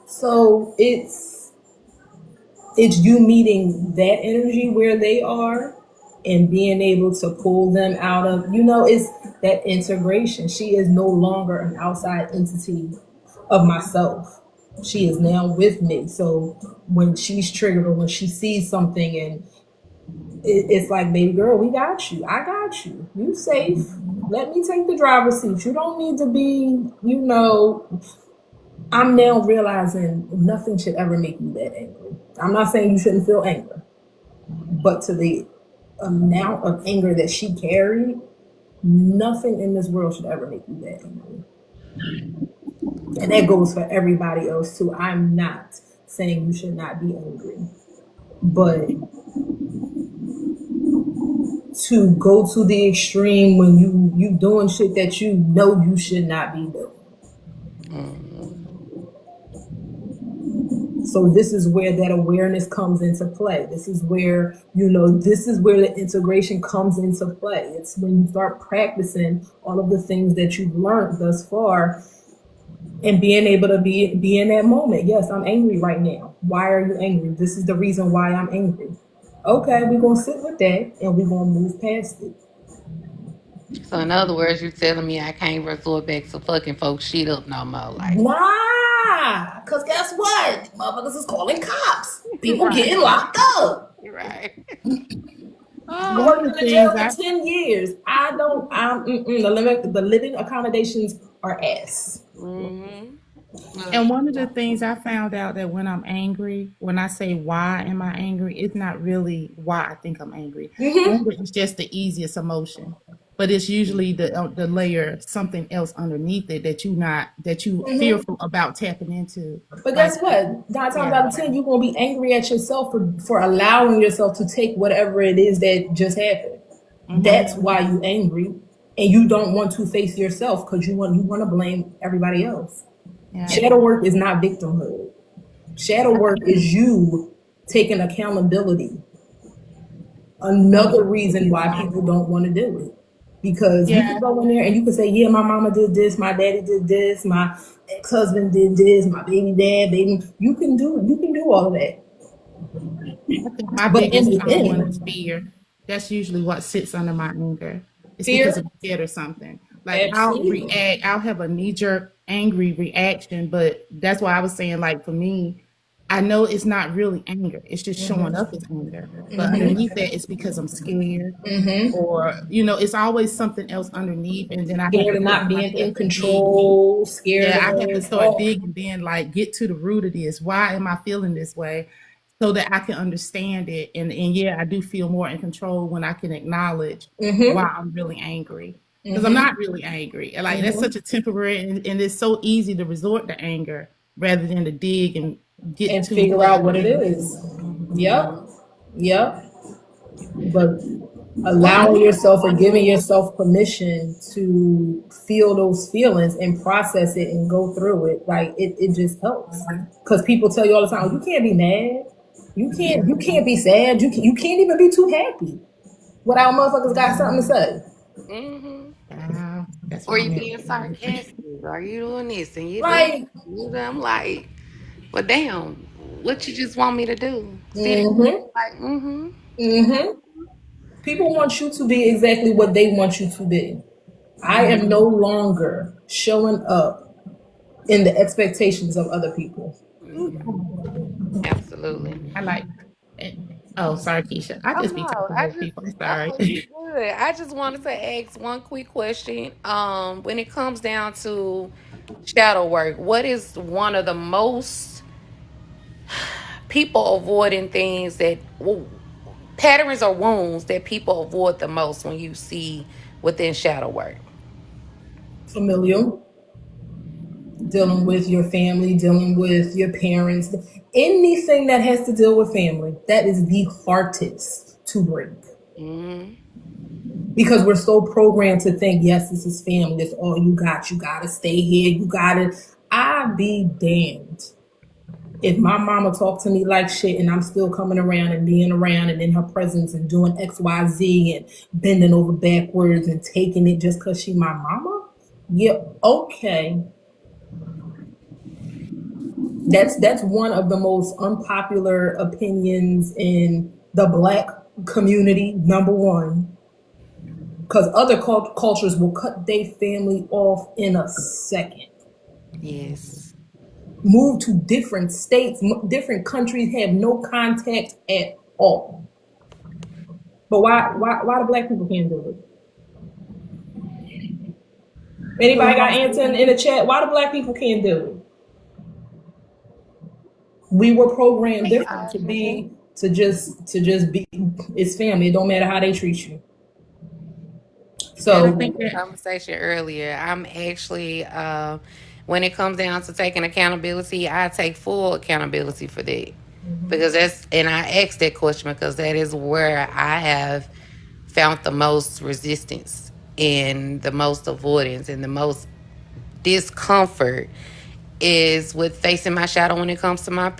So it's you meeting that energy where they are, and being able to pull them out of, it's that integration. She is no longer an outside entity of myself. She is now with me. So when she's triggered or when she sees something and it's like, baby girl, we got you. I got you. You safe. Let me take the driver's seat. You don't need to be, I'm now realizing nothing should ever make me that angry. I'm not saying you shouldn't feel anger, but to the amount of anger that she carried, nothing in this world should ever make you that angry. And that goes for everybody else too. I'm not saying you should not be angry, but to go to the extreme when you doing shit that you know you should not be doing. So this is where that awareness comes into play. This is where, this is where the integration comes into play. It's when you start practicing all of the things that you've learned thus far and being able to be in that moment. Yes, I'm angry right now. Why are you angry? This is the reason why I'm angry. Okay, we're going to sit with that and we're going to move past it. So in other words, you're telling me I can't resort back to fucking folks shit up no more. Like, Nah, because guess what? Motherfuckers is calling cops. People Right. getting locked up. right. Going to the jail for 10 years. The living accommodations are ass. Mm-hmm. And one of the things I found out that when I'm angry, when I say why am I angry, it's not really why I think I'm angry. Anger is just the easiest emotion, but it's usually the layer something else underneath it that you fearful about tapping into. But guess what? 9 times out of 10, you're gonna be angry at yourself for allowing yourself to take whatever it is that just happened. That's why you angry, and you don't want to face yourself because you want to blame everybody else. Yeah. Shadow work is not victimhood. Shadow work is you taking accountability. Another reason why people don't want to do it. Because you can go in there and you can say, yeah, my mama did this, my daddy did this, my ex-husband did this, my baby. You can do all of that. I think my biggest one is fear. That's usually what sits under my anger. It's Fear? because I'm scared or something. Like Absolutely. I'll have a knee-jerk angry reaction, but that's why I was saying, like, for me, I know it's not really anger. It's just showing up as anger. But underneath that, it's because I'm scared. Or, it's always something else underneath. And then I have Scared to of not force being myself in to dig. control, scared Yeah, I have to of start digging, then like get to the root of this. Why am I feeling this way? So that I can understand it. And yeah, I do feel more in control when I can acknowledge why I'm really angry. Because I'm not really angry. And like that's such a temporary and it's so easy to resort to anger rather than to dig and get and to figure out what it is. Yep. But allowing yourself or giving yourself permission to feel those feelings and process it and go through it, like it just helps. Because people tell you all the time, you can't be mad, you can't be sad, you can't even be too happy without motherfuckers got something to say. That's Or what you I'm being sarcastic? Are you doing this and you Like, doing? I'm like, well, damn. What you just want me to do? Sit like, people want you to be exactly what they want you to be. I am no longer showing up in the expectations of other people. Absolutely. I like oh, sorry, Keisha. I Oh just be no, talking I over just people. Sorry. you good. I just wanted to ask one quick question. When it comes down to shadow work, what is one of the most people avoiding things that patterns or wounds that people avoid the most when you see within shadow work? Familial, dealing with your family, dealing with your parents, anything that has to deal with family, that is the hardest to break. Because we're so programmed to think, yes, this is family, that's all you got. You gotta stay here, I be damned if my mama talked to me like shit and I'm still coming around and being around and in her presence and doing XYZ and bending over backwards and taking it just because she my mama. Yeah, okay. That's one of the most unpopular opinions in the Black community, number one, because other cultures will cut their family off in a second. Yes. Move to different states, different countries, have no contact at all. But why the black people can't do it? Anybody got answer in the chat? Why the black people can't do it? We were programmed different to just be. It's family. It don't matter how they treat you. And I So think that Conversation earlier. I'm actually, when it comes down to taking accountability, I take full accountability for that. Because and I asked that question because that is where I have found the most resistance and the most avoidance and the most discomfort is with facing my shadow when it comes to my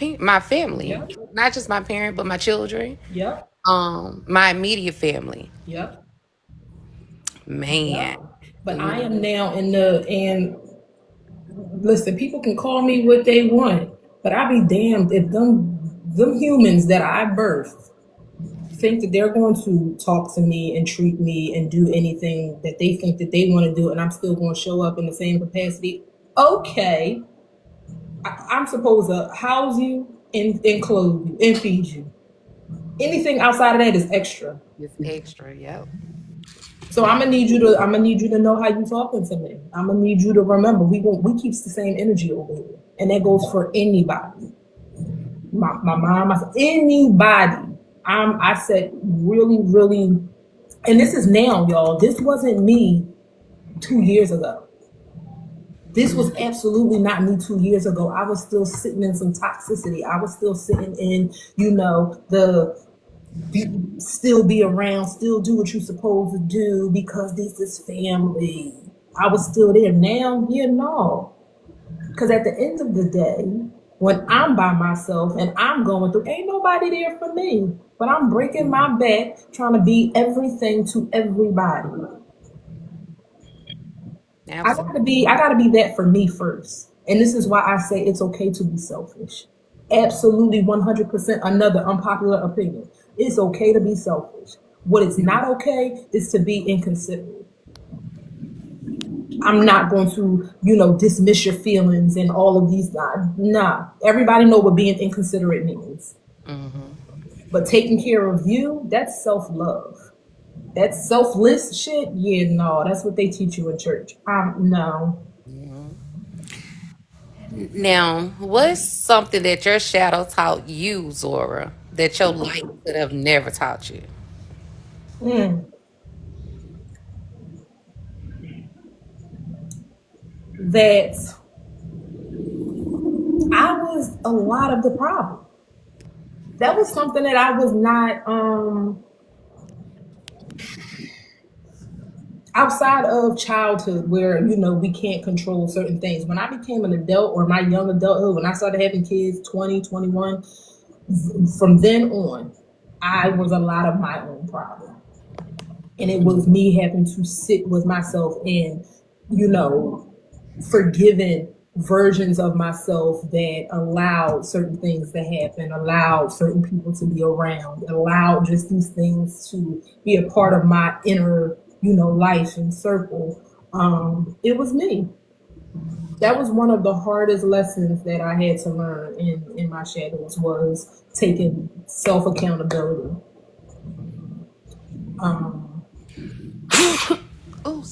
family, yep, not just my parent, but my children, yep, my immediate family. yep, Man, yep. But I am now in the and listen, people can call me what they want, but I be damned if them humans that I birthed think that they're going to talk to me and treat me and do anything that they think that they want to do, and I'm still going to show up in the same capacity. Okay, I'm supposed to house you and clothe you and feed you. Anything outside of that is extra. it's extra. Yep. So I'm gonna need you to know how you talking to me. I'm gonna need you to remember we keeps the same energy over here, and that goes for anybody. My mom, anybody. I said really, really, and this is now, y'all. This wasn't me 2 years ago. This was absolutely not me 2 years ago. I was still sitting in some toxicity. I was still sitting in, still be around, still do what you're supposed to do because this is family. I was still there. Now, no. Because at the end of the day, when I'm by myself and I'm going through, ain't nobody there for me. But I'm breaking my back trying to be everything to everybody. Absolutely. I gotta be that for me first. And this is why I say it's okay to be selfish. Absolutely 100% another unpopular opinion. It's okay to be selfish. What is not okay is to be inconsiderate. I'm not going to, dismiss your feelings and all of these. Nah, everybody know what being inconsiderate means. But taking care of you, that's self-love. That selfless shit, yeah, no, that's what they teach you in church. No. Now, what's something that your shadow taught you, Zora, that your light could have never taught you? Mm. That I was a lot of the problem. That was something that I was not outside of childhood where we can't control certain things. When I became an adult or my young adulthood, when I started having kids 20, 21, from then on, I was a lot of my own problem. And it was me having to sit with myself and, forgiving versions of myself that allowed certain things to happen, allowed certain people to be around, allowed just these things to be a part of my inner, life and circle. It was me. That was one of the hardest lessons that I had to learn in my shadows was taking self accountability.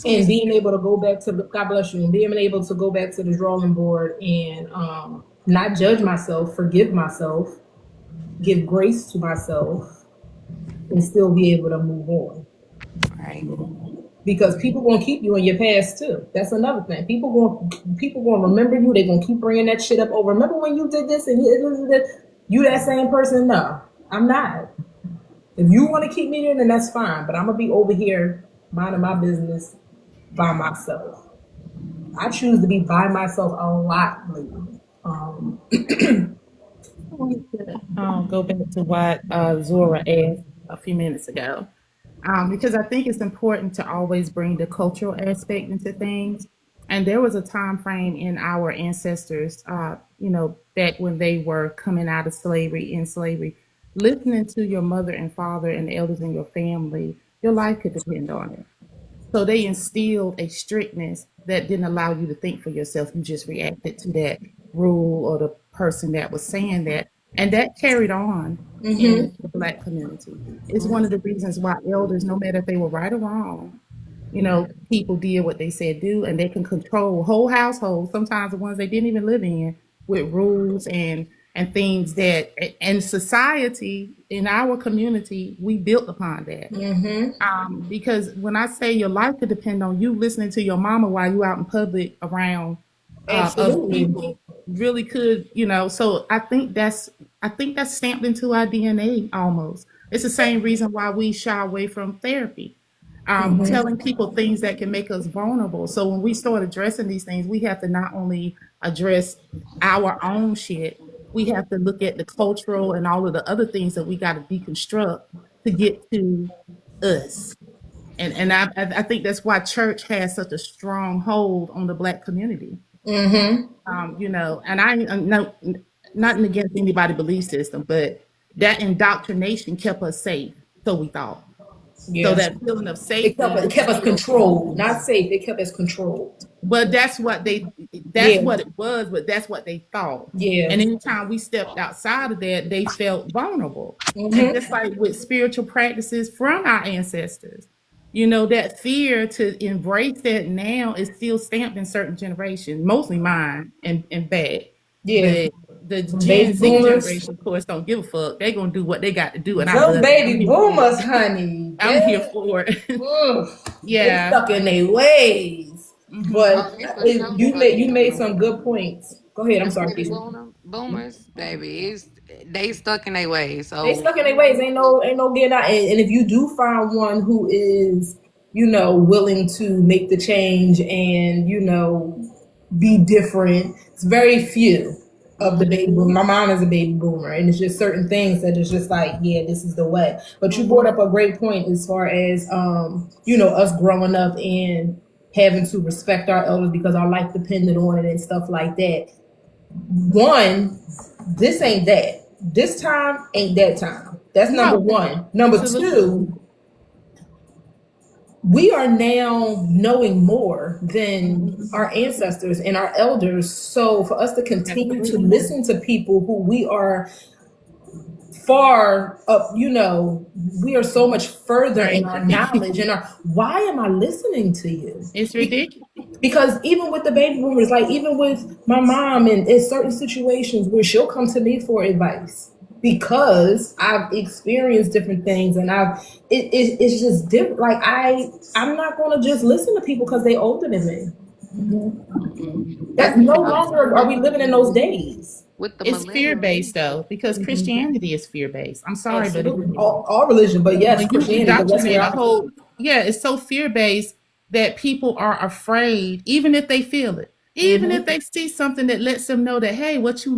And being able to go back to God bless you, and being able to go back to the drawing board and not judge myself, forgive myself, give grace to myself, and still be able to move on. Right. Because people gonna keep you in your past too. That's another thing. People gonna remember you. They're gonna keep bringing that shit up. Oh, remember when you did this and you that same person? No, I'm not. If you want to keep me there, then that's fine. But I'm gonna be over here minding my business by myself. I choose to be by myself a lot lately. go back to what Zora asked a few minutes ago, because I think it's important to always bring the cultural aspect into things. And there was a time frame in our ancestors, back when they were coming out of slavery, in slavery, listening to your mother and father and the elders in your family, your life could depend on it. So they instilled a strictness that didn't allow you to think for yourself. You just reacted to that rule or the person that was saying that. And that carried on in the Black community. It's one of the reasons why elders, no matter if they were right or wrong, people did what they said do, and they can control whole households, sometimes the ones they didn't even live in, with rules and things that, and society in our community, we built upon that. Because when I say your life could depend on you listening to your mama while you out in public around other Absolutely. people, really could, so I think that's stamped into our DNA almost. It's the same reason why we shy away from therapy, telling people things that can make us vulnerable. So when we start addressing these things, we have to not only address our own shit, we have to look at the cultural and all of the other things that we got to deconstruct to get to us. And I think that's why church has such a strong hold on the Black community. And I'm no, nothing against anybody belief system, but that indoctrination kept us safe, so we thought. So Yeah. that feeling of It safety kept, it was kept us still controlled, not safe. It kept us controlled. but that's Yeah. what it was, but that's what they thought. Yeah. And anytime we stepped outside of that, they felt vulnerable. And Mm-hmm. just like with spiritual practices from our ancestors, that fear to embrace that now is still stamped in certain generations, mostly mine and back. Yeah. But the Baby Gen Z boomers. generation, of course, don't give a fuck. They're gonna do what they got to do, and I Those love it. baby boomers, honey. I'm here for it. Ugh. They Yeah. stuck in their ways. But Oh, they for sure you made stuck. some good points. Go ahead. I'm The sorry, baby Keisha. boomers, baby, they stuck in their ways. They So stuck in their ways. Ain't no getting out. And if you do find one who is, willing to make the change and be different, it's very few of the baby boomer. My mom is a baby boomer, and it's just certain things that is just like, yeah, this is the way. But you brought up a great point as far as us growing up and having to respect our elders because our life depended on it and stuff like that. One, this ain't that. This time ain't that time. That's number No, one. Number absolutely. two, we are now knowing more than our ancestors and our elders. So for us to continue to listen to people who we are far up, we are so much further in our knowledge and our why am I listening to you? It's ridiculous. Because even with the baby boomers, like even with my mom and in certain situations where she'll come to me for advice because I've experienced different things and it's just different. Like I'm not gonna just listen to people because they older than me. That's no longer are we living in those days. with the It's fear millennials, based though, because Christianity is fear based. I'm sorry, but Absolutely. All religion, but yes, when you Christianity, but that's indoctrinate where a whole, yeah, it's so fear based that people are afraid, even if they feel it, even if they see something that lets them know that, hey, what you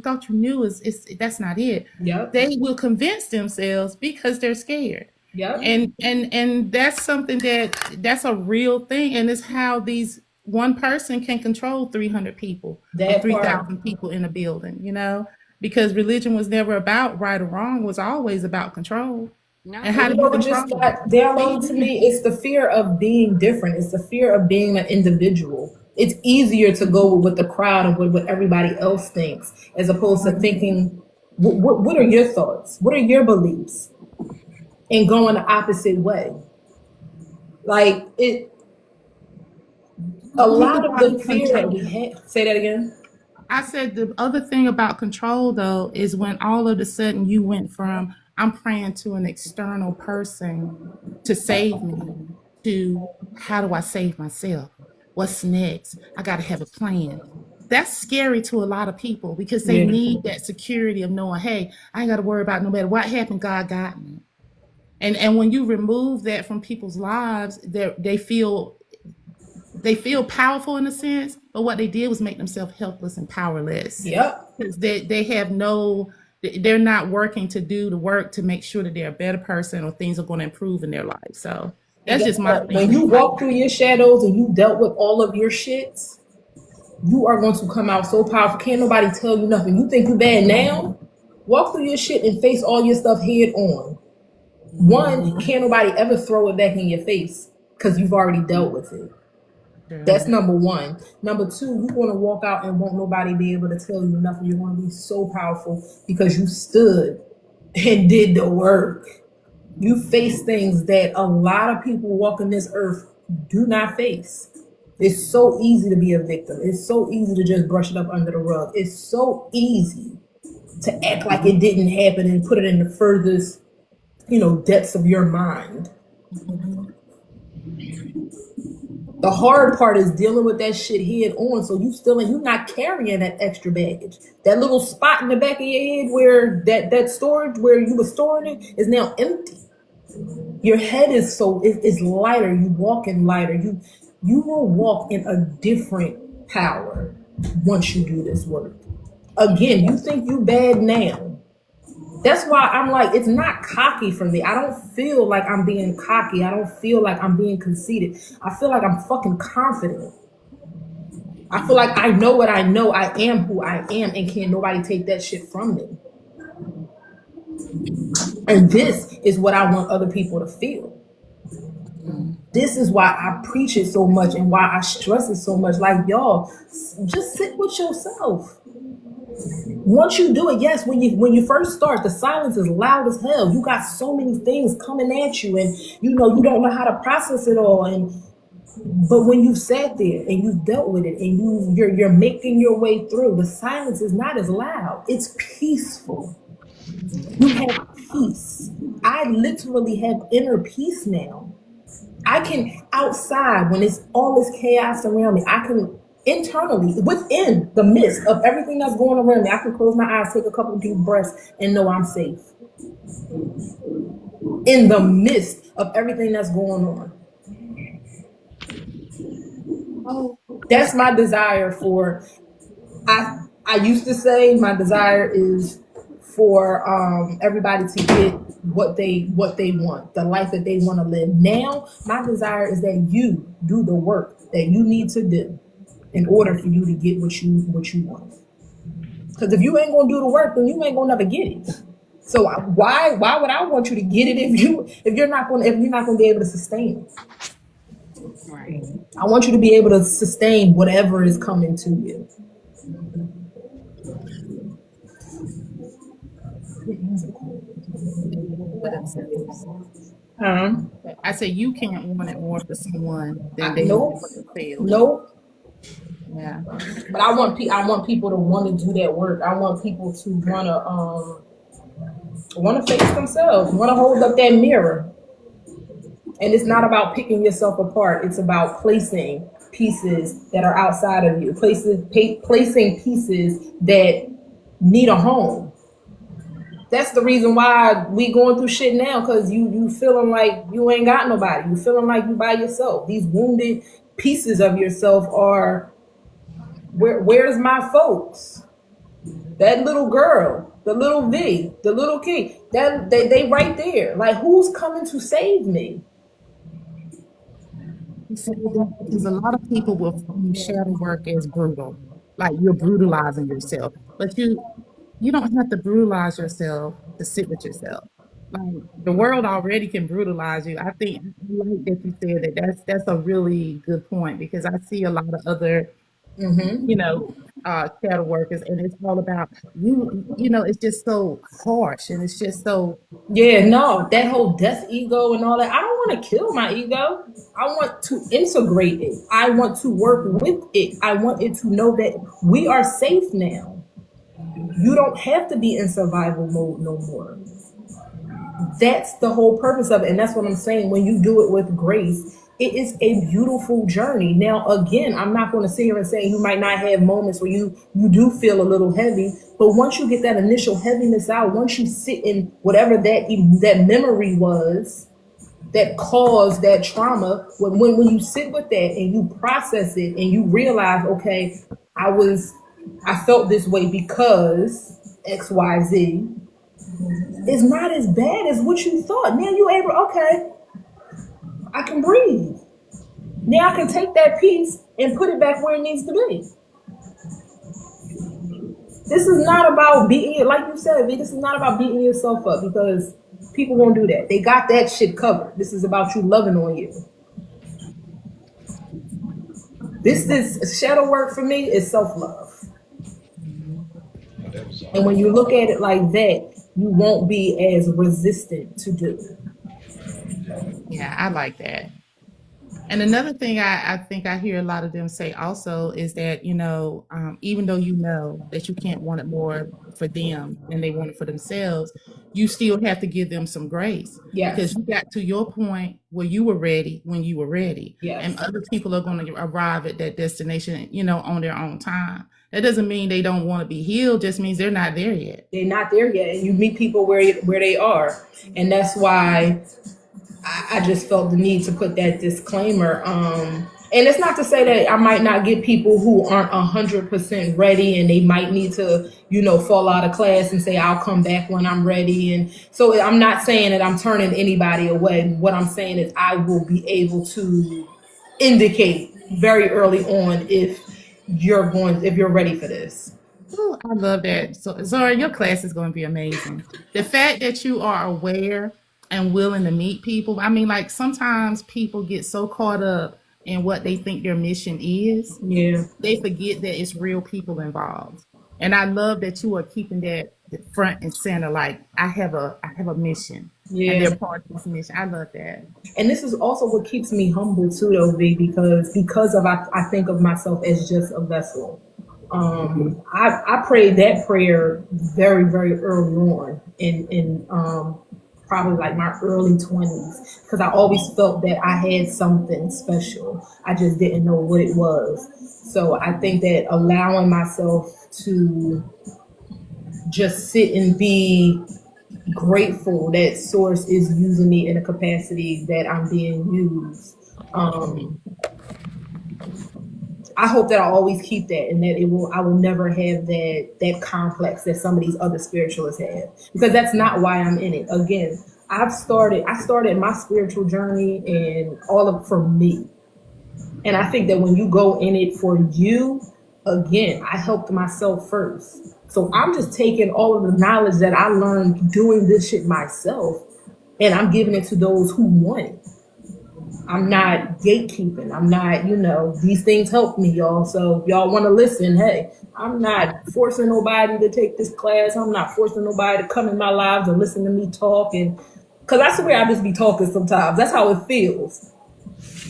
thought you knew is that's not it. Yep. They will convince themselves because they're scared. Yep. And that's something that's a real thing, and it's how these one person can control 300 people or That part. 3,000 people in a building, because religion was never about right or wrong, it was always about control. no, And how do You know you what just control? got downloaded to me? It's the fear of being different. It's the fear of being an individual. It's easier to go with what the crowd and with what everybody else thinks, as opposed to thinking, what are your thoughts? What are your beliefs? And going the opposite way. Like a lot of the fear that we have. Say that again. I said the other thing about control though is when all of a sudden you went from I'm praying to an external person to save me to how do I save myself? What's next? I got to have a plan. That's scary to a lot of people because they Yeah. need that security of knowing, hey, I ain't got to worry about no matter what happened, God got me. And when you remove that from people's lives, they feel powerful in a sense, but what they did was make themselves helpless and powerless. Yep. Because they have they're not working to do the work to make sure that they're a better person or things are going to improve in their life. So that's just my thing. When you walk through your shadows and you dealt with all of your shits, you are going to come out so powerful. Can't nobody tell you nothing. You think you bad now? Walk through your shit and face all your stuff head on. One, can't nobody ever throw it back in your face because you've already dealt with it. That's number one. Number two, you're going to walk out and won't nobody be able to tell you nothing. You're going to be so powerful because you stood and did the work. You face things that a lot of people walking this earth do not face. It's so easy to be a victim. It's so easy to just brush it up under the rug. It's so easy to act like it didn't happen and put it in the furthest, depths of your mind. The hard part is dealing with that shit head on, so you're not carrying that extra baggage. That little spot in the back of your head where that storage where you were storing it is now empty. Your head is lighter. You walking lighter. You will walk in a different power once you do this work. Again, you think you bad now. That's why I'm like, it's not cocky for me. I don't feel like I'm being cocky. I don't feel like I'm being conceited. I feel like I'm fucking confident. I feel like I know what I know. I am who I am, and can't nobody take that shit from me. And this is what I want other people to feel. This is why I preach it so much and why I stress it so much. Like, y'all, just sit with yourself. Once you do it, yes, when you first start, the silence is loud as hell. You got so many things coming at you, and you don't know how to process it all. But when you sat there and you dealt with it and you're making your way through, the silence is not as loud. It's peaceful. You have peace. I literally have inner peace now. I can, outside, when it's all this chaos around me, I can internally, within the midst of everything that's going around me, I can close my eyes, take a couple of deep breaths, and know I'm safe. In the midst of everything that's going on. That's my desire for, I used to say my desire is for everybody to get what they want, the life that they want to live. Now, my desire is that you do the work that you need to do in order for you to get what you want. Because if you ain't gonna do the work, then you ain't gonna never get it. So why would I want you to get it if you're not gonna be able to sustain it? Right. I want you to be able to sustain whatever is coming to you. I say you can't want it more for someone than they Nope. want for themselves. Nope. Yeah. But I want people to want to do that work. I want people to want to face themselves, want to hold up that mirror. And it's not about picking yourself apart. It's about placing pieces that are outside of you, placing pieces that need a home. That's the reason why we going through shit now, because you feeling like you ain't got nobody. You feeling like you by yourself. These wounded pieces of yourself are, where's my folks? That little girl, the little V, the little kid, that they right there. Like, who's coming to save me? Because a lot of people will frame shadow work as brutal, like you're brutalizing yourself, but you don't have to brutalize yourself to sit with yourself. Like, the world already can brutalize you. I think I like that you said that. That's a really good point, because I see a lot of other shadow workers, and it's all about it's just so harsh, and it's just so That whole death ego and all that. I don't want to kill my ego. I want to integrate it. I want to work with it. I want it to know that we are safe now. You don't have to be in survival mode no more. That's the whole purpose of it. And that's what I'm saying. When you do it with grace, it is a beautiful journey. Now, again, I'm not going to sit here and say you might not have moments where you do feel a little heavy. But once you get that initial heaviness out, once you sit in whatever that memory was that caused that trauma, when you sit with that and you process it and you realize, okay, I felt this way because XYZ, it's not as bad as what you thought. Now you're able, okay, I can breathe. Now I can take that piece and put it back where it needs to be. This is not about beating it, like you said, this is not about beating yourself up because people won't do that. They got that shit covered. This is about you loving on you. This shadow work for me is self love. And when you look at it like that, you won't be as resistant to do it. Yeah, I like that. And another thing I think I hear a lot of them say also is that, even though you know that you can't want it more for them than they want it for themselves, you still have to give them some grace because Yes. you got to your point where you were ready when you were ready. And Yes. other people are going to arrive at that destination, on their own time. That doesn't mean they don't want to be healed, just means they're not there yet. They're not there yet. And you meet people where they are. And that's why I just felt the need to put that disclaimer. And it's not to say that I might not get people who aren't 100% ready and they might need to, fall out of class and say, I'll come back when I'm ready. And so I'm not saying that I'm turning anybody away. What I'm saying is I will be able to indicate very early on if you're ready for this. Oh, I love that. So, Zora, your class is going to be amazing. The fact that you are aware and willing to meet people. I mean, like sometimes people get so caught up in what they think their mission is, Yeah. they forget that it's real people involved. And I love that you are keeping that front and center. Like I have a mission, and Yeah. they're part of this mission. I love that. And this is also what keeps me humble too, though, V, because of I think of myself as just a vessel. I prayed that prayer very very early on in probably like my early 20s because I always felt that I had something special. I just didn't know what it was. So I think that allowing myself to just sit and be grateful that source is using me in a capacity that I'm being used. I hope that I always keep that and that I will never have that complex that some of these other spiritualists have. Because that's not why I'm in it. Again, I started my spiritual journey and all of for me. And I think that when you go in it for you, again, I helped myself first. So I'm just taking all of the knowledge that I learned doing this shit myself and I'm giving it to those who want it. I'm not gatekeeping. I'm not, these things help me, y'all. So if y'all want to listen, hey, I'm not forcing nobody to take this class. I'm not forcing nobody to come in my lives and listen to me talk. And because I swear I just be talking sometimes. That's how it feels.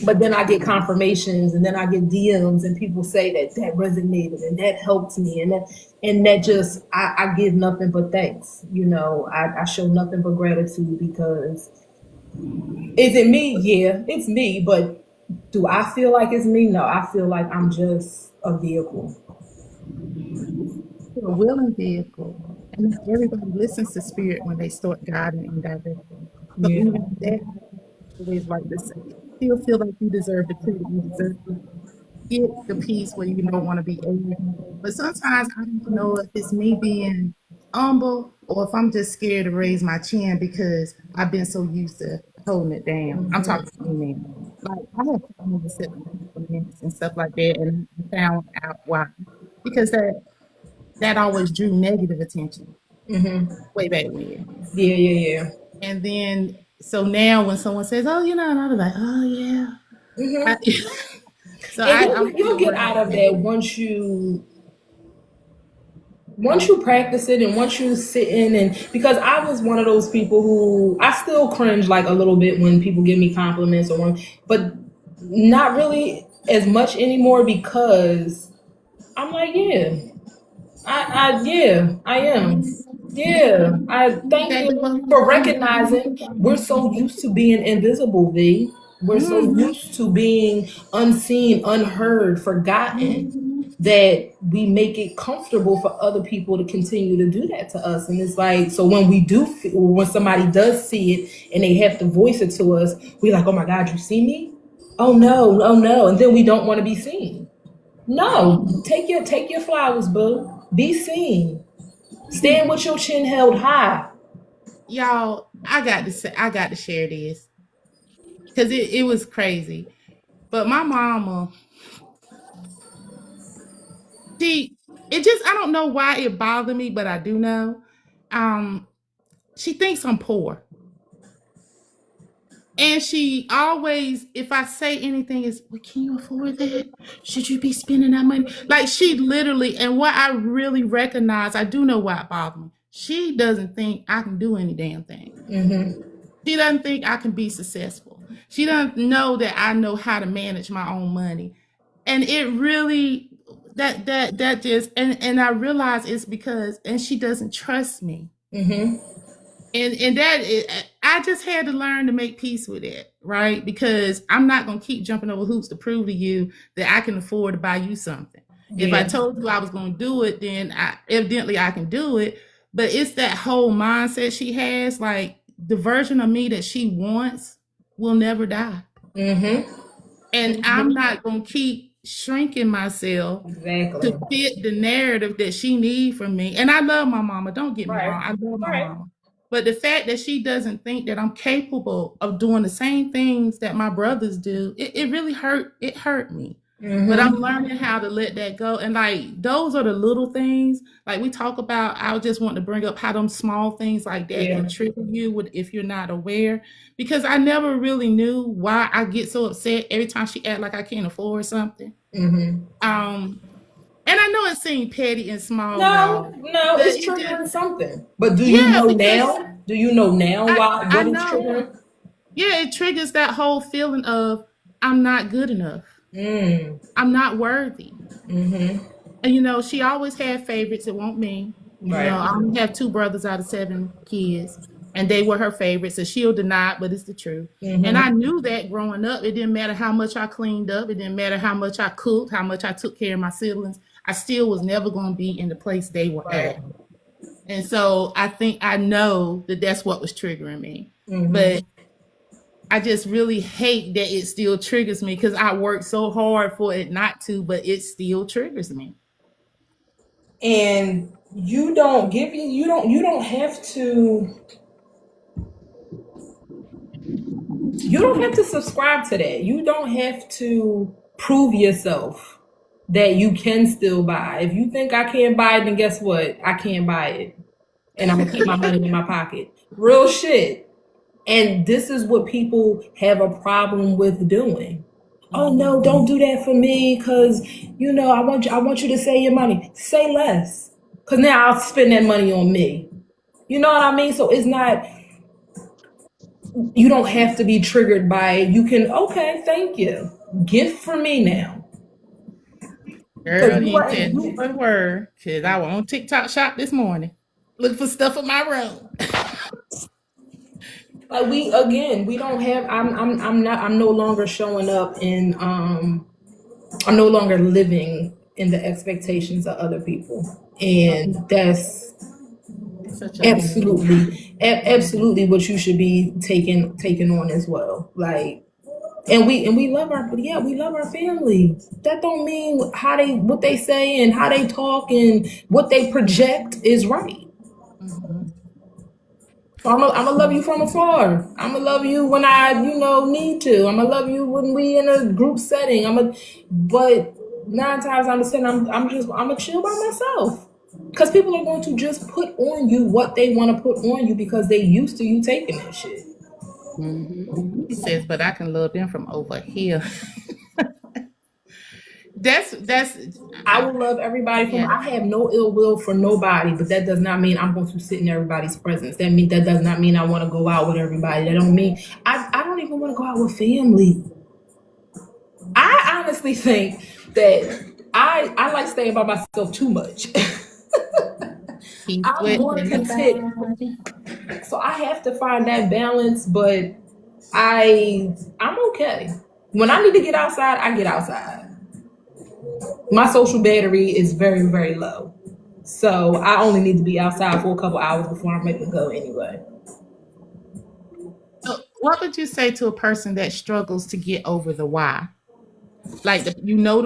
But then I get confirmations and then I get DMs and people say that resonated and that helped me. And that just, I give nothing but thanks. I show nothing but gratitude because is it me? Yeah, it's me. But do I feel like it's me? No, I feel like I'm just a vehicle. You're a willing vehicle, and not everybody listens to spirit when they start guiding and directing. So Yeah. even that always like to say, still feel like you deserve the credit you deserve to get the piece where you don't want to be arrogant. But sometimes I don't know if it's me being humble or if I'm just scared to raise my chin because I've been so used to holding it down. I'm talking to me now. Like I have family to sit with compliments and stuff like that, and I found out why. Because that always drew negative attention way back when. Yeah, yeah, yeah. And then so now when someone says, "Oh, and I'll be like, "Oh yeah." I, so And I'm you'll get aware out of of that. that once you practice it and once you sit in and because I was one of those people who I still cringe like a little bit when people give me compliments but not really as much anymore because I'm like, yeah, I am. Yeah, I thank Exactly you what for we recognizing we're so used to being invisible, V. We're so Mhm, used to being unseen, unheard, forgotten mhm. that we make it comfortable for other people to continue to do that to us. And it's like, so when when somebody does see it and they have to voice it to us, we're like, oh my God, you see me? Oh no, oh no. And then we don't want to be seen. No, take your flowers, boo. Be seen. Stand with your chin held high. Y'all, I got to share this because it was crazy. But my mama, she it just, I don't know why it bothered me, but I do know. Um, she thinks I'm poor. And she always, if I say anything, is, well, can you afford that? Should you be spending that money? Like she literally, and what I really recognize, I do know why it bothers me. She doesn't think I can do any damn thing. Mm-hmm. She doesn't think I can be successful. She doesn't know that I know how to manage my own money. And it really, that just, and I realize it's because, and she doesn't trust me. Mm-hmm. And that is, I just had to learn to make peace with it, right? Because I'm not going to keep jumping over hoops to prove to you that I can afford to buy you something. If I Yeah. told you I was going to do it, then evidently I can do it. But it's that whole mindset she has, like the version of me that she wants will never die. Mm-hmm. And I'm not going to keep shrinking myself Exactly. to fit the narrative that she needs from me. And I love my mama. Don't get me Right. wrong. I love my Right. mama. But the fact that she doesn't think that I'm capable of doing the same things that my brothers do, it really hurt. It hurt me. But I'm Mm-hmm. learning how to let that go. And like those are the little things. Like we talk about, I just want to bring up how them small things like that Yeah. can trigger you if you're not aware. Because I never really knew why I get so upset every time she act like I can't afford something. Mm-hmm. And I know it seemed petty and small, No, y'all. no, But it's it just, triggering something. But do you yeah, know because now? Do you know now why I what is know. triggering? Yeah, it triggers that whole feeling of I'm not good enough. Mm. I'm not worthy. Mm-hmm. And you know, she always had favorites. It won't me. You know, Right. I only have 2 brothers out of 7 kids, and they were her favorites. And she'll deny it, but it's the truth. And I Mm-hmm. knew that growing up. It didn't matter how much I cleaned up. It didn't matter how much I cooked, how much I took care of my siblings. I still was never going to be in the place they were Right. at. And so I think I know that that's what was triggering me. Mm-hmm. But I just really hate that it still triggers me because I worked so hard for it not to, but it still triggers me. And you don't have to subscribe to that. You don't have to prove yourself that you can still buy. If you think I can't buy it, then guess what? I can't buy it. And I'm gonna keep my money in my pocket. Real shit. And this is what people have a problem with doing. Oh no, don't do that for me, because I want you to save your money. Say less. Cause now I'll spend that money on me. You know what I mean? So it's not, you don't have to be triggered by it. You can, okay, thank you. Gift for me now. Girl, you ain't said You, one word because I was on TikTok shop this morning looking for stuff in my room. like we don't have, I'm no longer showing up in, I'm no longer living in the expectations of other people. And that's Such a absolutely what you should be taking on as well. Like, and we love we love our family. That don't mean what they say and how they talk and what they project is right. Mhm. So I'm gonna love you from afar. I'm gonna love you when I need to. I'm gonna love you when we in a group setting. But 9 times out of 10, I'm gonna chill by myself. Because people are going to just put on you what they want to put on you because they used to you taking that shit. He says, but I can love them from over here. that's I will love everybody from. yeah. I have no ill will for nobody, but that does not mean I'm going to sit in everybody's presence. That does not mean I want to go out with everybody. That don't mean I don't even want to go out with family. I honestly think that I like staying by myself too much. He's I'm more with content. anybody. So I have to find that balance, but I'm okay. When I need to get outside, I get outside. My social battery is very, very low. So I only need to be outside for a couple hours before I'm ready to go anyway. So what would you say to a person that struggles to get over the why? Like the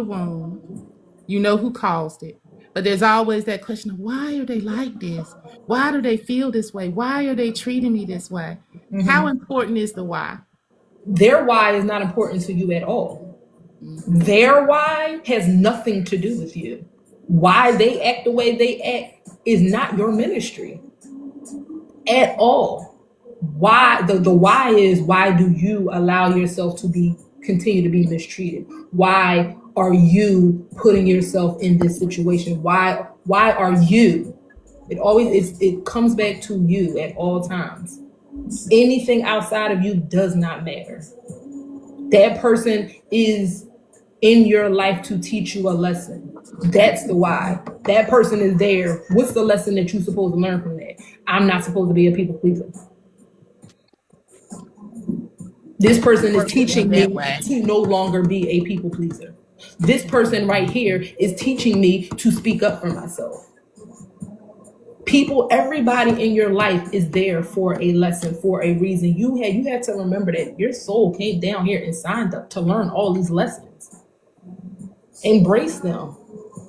wound, you know who caused it, but there's always that question of why are they like this? Why do they feel this way? Why are they treating me this way? How important is the why? Their why is not important to you at all. Their why has nothing to do with you. Why they act the way they act is not your ministry at all. Why the why is, why do you allow yourself to be continue to be mistreated? Why are you putting yourself in this situation? Why are you? It always is, it comes back to you at all times. Anything outside of you does not matter. That person is in your life to teach you a lesson. That's the why. That person is there. What's the lesson that you're supposed to learn from that? I'm not supposed to be a people pleaser. This person is teaching me to no longer be a people pleaser. This person right here is teaching me to speak up for myself. People, everybody in your life is there for a lesson, for a reason. You have to remember that your soul came down here and signed up to learn all these lessons. Embrace them,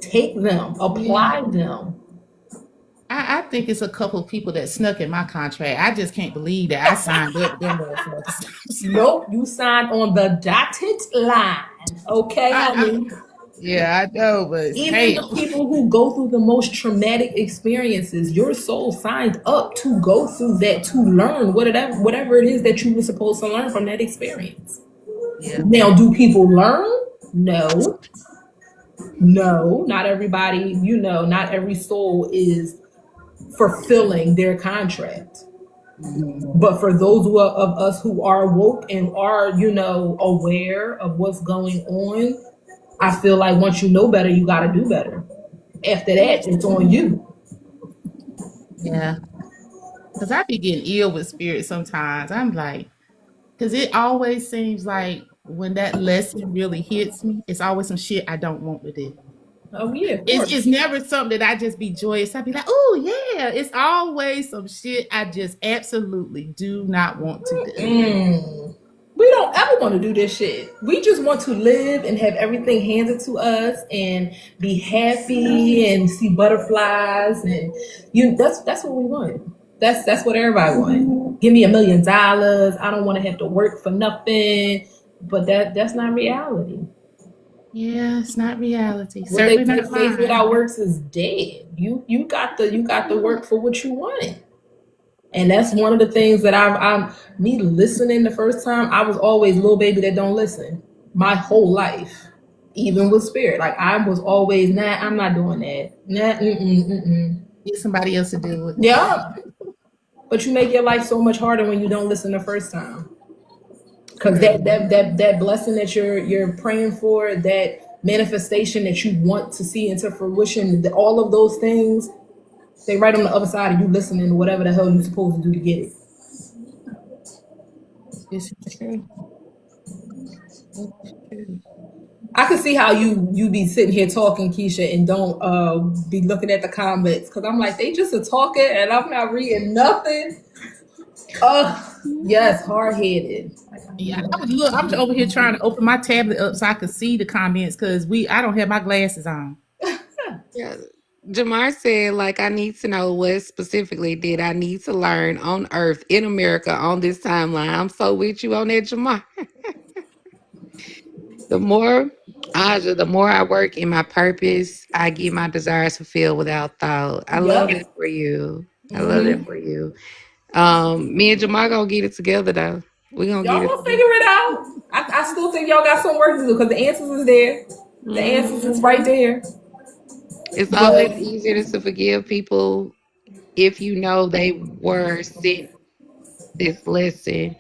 take them, apply them. I think it's a couple of people that snuck in my contract. I just can't believe that I signed up them motherfuckers. Nope, you signed on the dotted line. Okay, honey. Yeah, I know, but Even the people who go through the most traumatic experiences, your soul signed up to go through that, to learn whatever it is that you were supposed to learn from that experience. Yeah. Now, do people learn? No. No, not everybody, not every soul is fulfilling their contract. But for those of us who are woke and are, aware of what's going on, I feel like once you know better, you got to do better. After that, it's on you. Yeah. Because I be getting ill with spirit sometimes. I'm like, because it always seems like when that lesson really hits me, it's always some shit I don't want to do. Oh, yeah. It's never something that I just be joyous. I be like, oh, yeah. It's always some shit I just absolutely do not want to do. We don't ever want to do this shit. We just want to live and have everything handed to us and be happy and see butterflies, and that's what we want. That's what everybody wants. Give me $1 million. I don't want to have to work for nothing. But that's not reality. Yeah, it's not reality. What they say, faith without works is dead. You got the work for what you want. And that's one of the things that I'm me listening the first time. I was always little baby that don't listen my whole life, even with spirit. Like I was always, nah, I'm not doing that. Nah, Get somebody else to do it. Yeah, but you make your life so much harder when you don't listen the first time. Because that blessing that you're praying for, that manifestation that you want to see into fruition, all of those things. They right on the other side of you listening to whatever the hell you're supposed to do to get it. This is true. I can see how you be sitting here talking, Keisha, and don't be looking at the comments, because I'm like, they just are talking and I'm not reading nothing. Yes, hard-headed. Yeah, I'm over here trying to open my tablet up so I can see the comments because I don't have my glasses on. Yeah. Jamar said, like, I need to know what specifically did I need to learn on Earth in America on this timeline. I'm so with you on that, Jamar. The more I work in my purpose, I get my desires fulfilled without thought. I love it for you. I love it for you. Me and Jamar gonna get it together though. Y'all gonna figure it out. I still think y'all got some work to do because the answers is there. The answers is right there. It's always easier to forgive people if you know they were sent this lesson.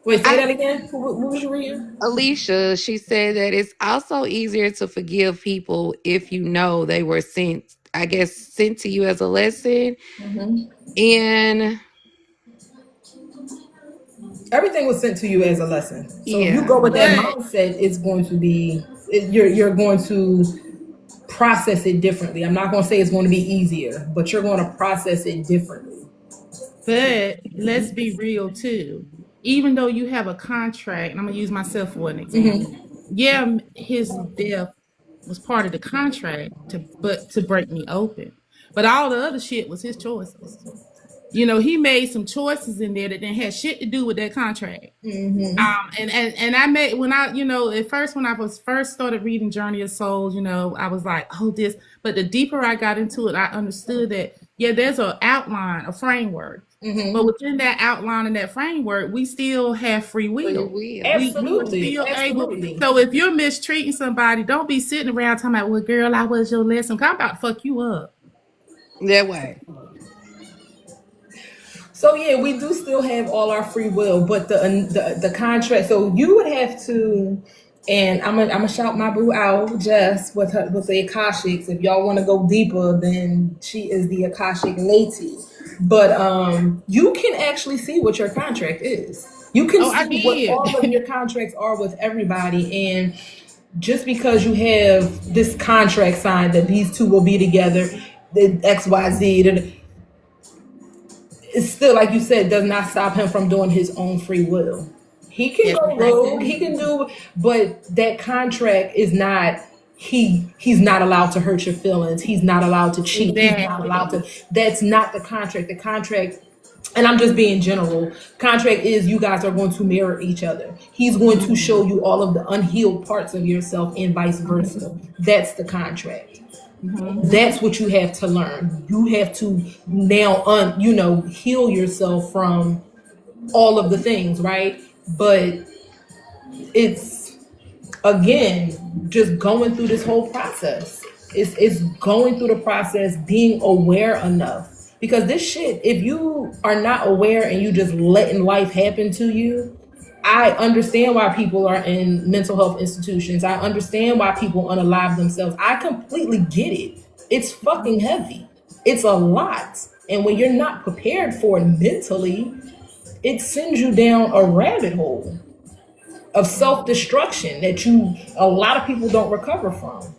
Wait, say that again. What was you reading? Alicia, she said that it's also easier to forgive people if you know they were sent to you as a lesson. And everything was sent to you as a lesson. So if you go with that mindset, it's going to be, you're going to process it differently. I'm not going to say it's going to be easier, but you're going to process it differently. But let's be real too. Even though you have a contract, and I'm going to use myself for an example. Yeah, his death was part of the contract to break me open. But all the other shit was his choices. he made some choices in there that didn't have shit to do with that contract. Mm-hmm. And I made when I, at first when I was first started reading Journey of Souls, I was like, oh, this. But the deeper I got into it, I understood that there's an outline, a framework. Mm-hmm. But within that outline and that framework, we still have free will. will. Absolutely. We are still Absolutely. able. So if you're mistreating somebody, don't be sitting around talking about, well, girl, I was your lesson. I'm about to fuck you up. That way. So yeah, we do still have all our free will, but the contract. So you would have to, and I'm gonna shout my boo out, Jess, with the Akashics. If y'all want to go deeper, then she is the Akashic lady. But you can actually see what your contract is. You can see what all of your contracts are with everybody, and just because you have this contract signed that these two will be together, the XYZ. It's still, like you said, does not stop him from doing his own free will. He can go rogue, he can do, but that contract is not, he's not allowed to hurt your feelings. He's not allowed to cheat. He's not allowed to, that's not the contract. The contract, and I'm just being general, contract is you guys are going to mirror each other. He's going to show you all of the unhealed parts of yourself and vice versa. That's the contract. Mm-hmm. That's what you have to learn. You have to now, heal yourself from all of the things, right? But it's, again, just going through this whole process. It's going through the process, being aware enough. Because this shit, if you are not aware and you just letting life happen to you, I understand why people are in mental health institutions. I understand why people unalive themselves. I completely get it. It's fucking heavy. It's a lot. And when you're not prepared for it mentally, it sends you down a rabbit hole of self-destruction that a lot of people don't recover from.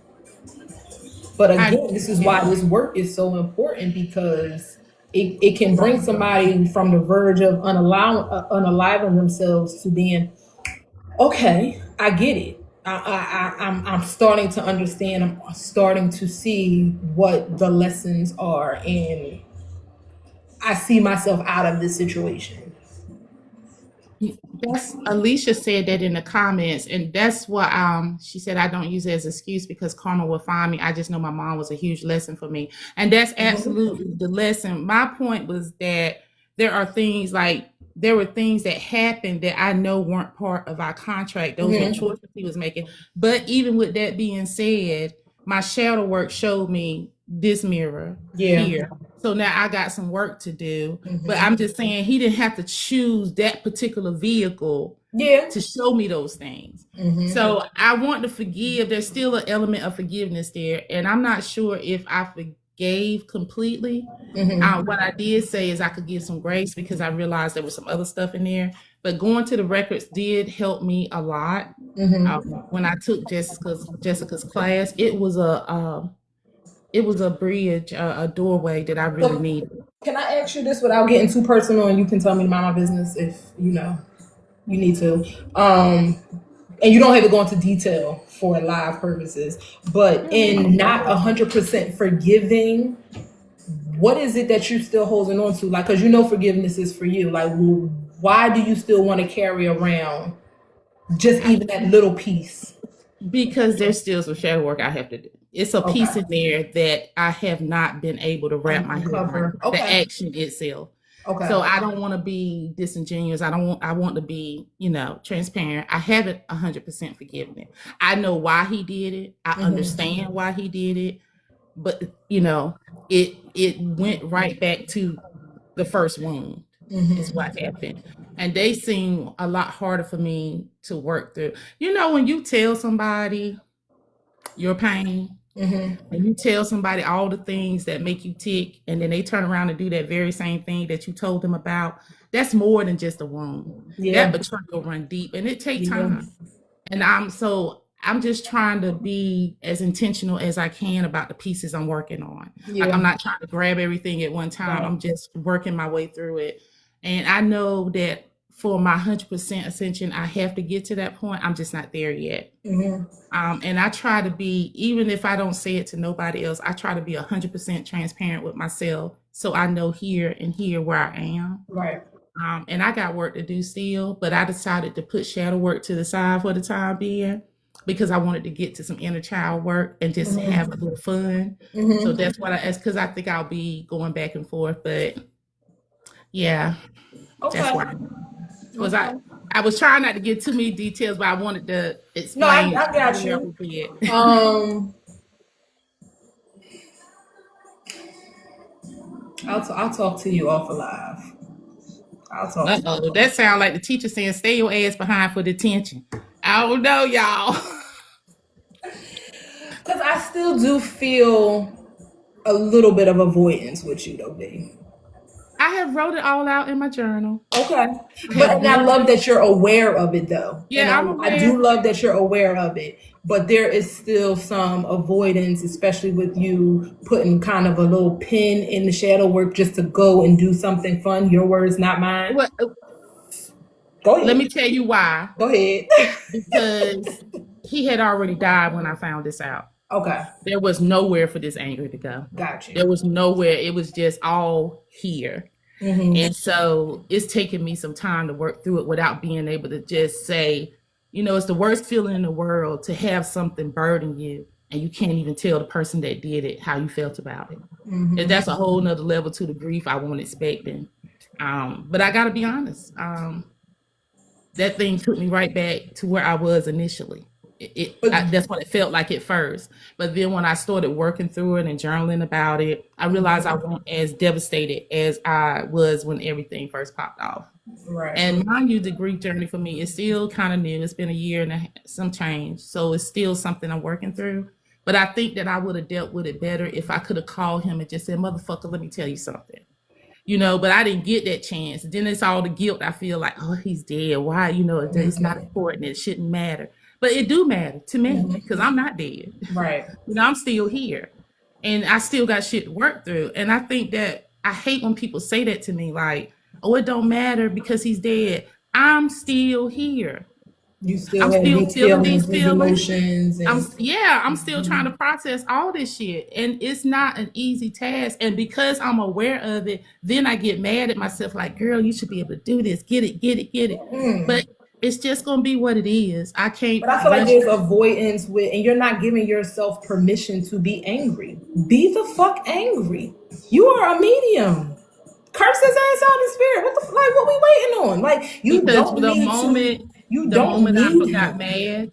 But again, this is why this work is so important, because it can bring somebody from the verge of unaliving themselves to being, okay, I get it. I'm starting to understand. I'm starting to see what the lessons are, and I see myself out of this situation. That's Alicia said that in the comments, and that's what she said. I don't use it as an excuse because karma will find me. I just know my mom was a huge lesson for me, and that's absolutely the lesson. My point was that there were things that happened that I know weren't part of our contract. Those were choices he was making. But even with that being said, my shadow work showed me this mirror here. So now I got some work to do. But I'm just saying he didn't have to choose that particular vehicle to show me those things. So I want to forgive. There's still an element of forgiveness there. And I'm not sure if I forgave completely. What I did say is I could give some grace because I realized there was some other stuff in there. But going to the records did help me a lot. When I took Jessica's class, it was a bridge, a doorway that I really needed. Can I ask you this without getting too personal, and you can tell me to mind my business if you need to. And you don't have to go into detail for live purposes, but in not 100% forgiving, what is it that you're still holding on to? Like, because forgiveness is for you. Like, why do you still want to carry around just even that little piece? Because there's still some shadow work I have to do. It's a piece in there that I have not been able to wrap my head around. The action itself. So I don't want to be disingenuous. I want to be, transparent. I haven't 100% forgiven it. I know why he did it. I understand why he did it. But, it went right back to the first wound is what happened. And they seem a lot harder for me to work through. When you tell somebody your pain, and you tell somebody all the things that make you tick, and then they turn around and do that very same thing that you told them about, that's more than just a wound. That betrayal run deep, and it takes time. And I'm just trying to be as intentional as I can about the pieces I'm working on. Like, I'm not trying to grab everything at one time. I'm just working my way through it. And I know that for my 100% ascension, I have to get to that point. I'm just not there yet. And I try to be, even if I don't say it to nobody else, I try to be 100% transparent with myself so I know here and here where I am. Right. And I got work to do still, but I decided to put shadow work to the side for the time being because I wanted to get to some inner child work and just have a little fun. So that's what I asked, because I think I'll be going back and forth. But yeah, Okay. that's why. Was I was trying not to get too many details, but I wanted to explain. No, I got you. Bit. I'll talk to you off of live. I'll talk to you. That sounds like the teacher saying, "Stay your ass behind for detention." I don't know, y'all. Because I still do feel a little bit of avoidance with you, though, B. I have wrote it all out in my journal. Okay. But I love that you're aware of it, though. Yeah, and I'm aware. I do love that you're aware of it. But there is still some avoidance, especially with you putting kind of a little pin in the shadow work just to go and do something fun. Your words, not mine. What? Go ahead. Let me tell you why. Go ahead. Because he had already died when I found this out. Okay. There was nowhere for this anger to go. Gotcha. There was nowhere. It was just all here. And so it's taken me some time to work through it without being able to just say, it's the worst feeling in the world to have something burden you and you can't even tell the person that did it how you felt about it. And that's a whole nother level to the grief I wasn't expecting. But I got to be honest. That thing took me right back to where I was initially. That's what it felt like at first. But then when I started working through it and journaling about it, I realized I wasn't as devastated as I was when everything first popped off. Right. And mind you, the grief journey for me is still kind of new. It's been a year and some change. So it's still something I'm working through. But I think that I would have dealt with it better if I could have called him and just said, "Motherfucker, let me tell you something." But I didn't get that chance. Then it's all the guilt. I feel like, oh, he's dead. Why? It's not important. It shouldn't matter. But it do matter to me because I'm not dead. Right. I'm still here. And I still got shit to work through. And I think that I hate when people say that to me, like, oh, it don't matter because he's dead. I'm still here. You still I'm have still these feeling feelings, these these emotions. And I'm still trying to process all this shit. And it's not an easy task. And because I'm aware of it, then I get mad at myself like, girl, you should be able to do this. Get it. But it's just going to be what it is. I can't. But I feel like there's avoidance and you're not giving yourself permission to be angry. Be the fuck angry. You are a medium. Curse his ass out in spirit. What we waiting on? Like, you because don't the need moment, to. You the don't moment need I got him. mad,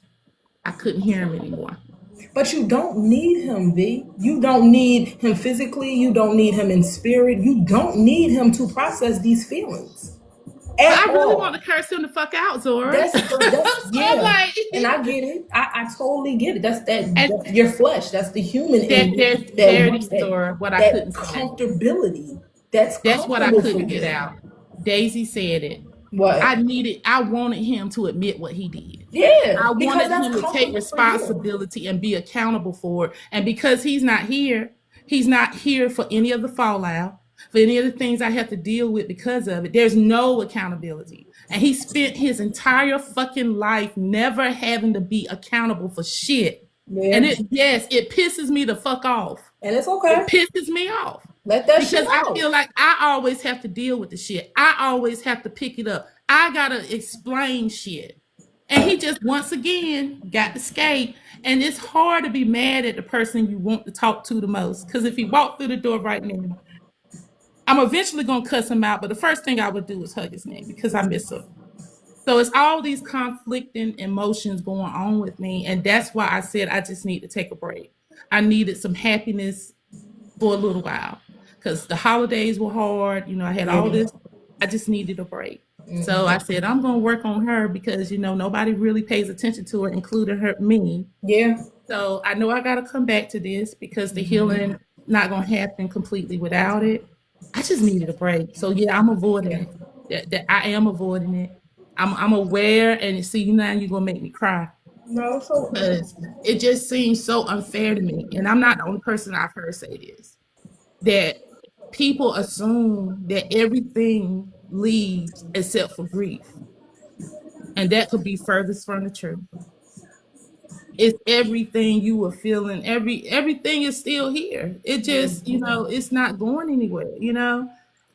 I couldn't hear him anymore. But you don't need him, V. You don't need him physically. You don't need him in spirit. You don't need him to process these feelings. I really want to curse him the fuck out, Zora. That's yeah. And I get it. I totally get it. That's your flesh. That's the human in Zora, what I couldn't comfortability. That's what I couldn't get out. Daisy said it. What? I wanted him to admit what he did. Yeah. I wanted him to take responsibility and be accountable for it. And because he's not here for any of the fallout, for any of the things I have to deal with because of it. There's no accountability. And he spent his entire fucking life never having to be accountable for shit. Yeah. And it pisses me the fuck off. And it's okay. It pisses me off. Let that shit out. Because I feel like I always have to deal with the shit. I always have to pick it up. I gotta explain shit. And he just once again got to skate. And it's hard to be mad at the person you want to talk to the most. Because if he walked through the door right now, I'm eventually going to cuss him out, but the first thing I would do is hug his neck because I miss him. So it's all these conflicting emotions going on with me. And that's why I said I just need to take a break. I needed some happiness for a little while because the holidays were hard. I had all this. I just needed a break. So I said, I'm going to work on her because, nobody really pays attention to her, including me. Yeah. So I know I got to come back to this because the healing not going to happen completely without it. I just needed a break. So yeah, I'm avoiding it. That I am avoiding it. I'm aware, and see, now you're gonna make me cry. No, so it just seems so unfair to me. And I'm not the only person I've heard say this. That people assume that everything leaves except for grief. And that could be furthest from the truth. it's everything you were feeling. Everything is still here. It just, it's not going anywhere.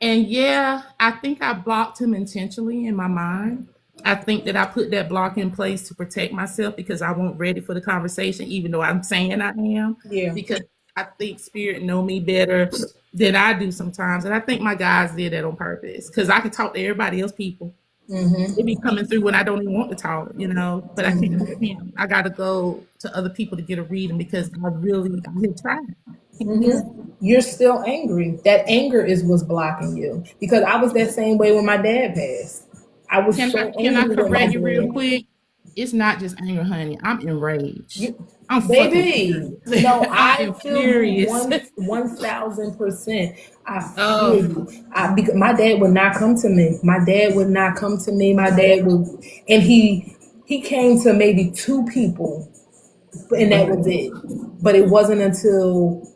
And yeah, I think I blocked him intentionally in my mind. I think that I put that block in place to protect myself because I wasn't ready for the conversation, even though I'm saying I am. Yeah. Because I think spirit know me better than I do sometimes. And I think my guys did that on purpose because I can talk to everybody else people. They be coming through when I don't even want to talk, but I can't with him. I got to go to other people to get a reading because I'm trying. You're still angry. That anger is what's blocking you. Because I was that same way when my dad passed. I was Can so I angry with my correct you real dad. quick? It's not just anger, honey. I'm enraged. I'm fucking Baby, furious. no, I I am feel you furious. 1,000%. I feel Oh, you. Because my dad would not come to me. My dad would not come to me. My dad would, and he came to maybe 2 people, and that was it. But it wasn't until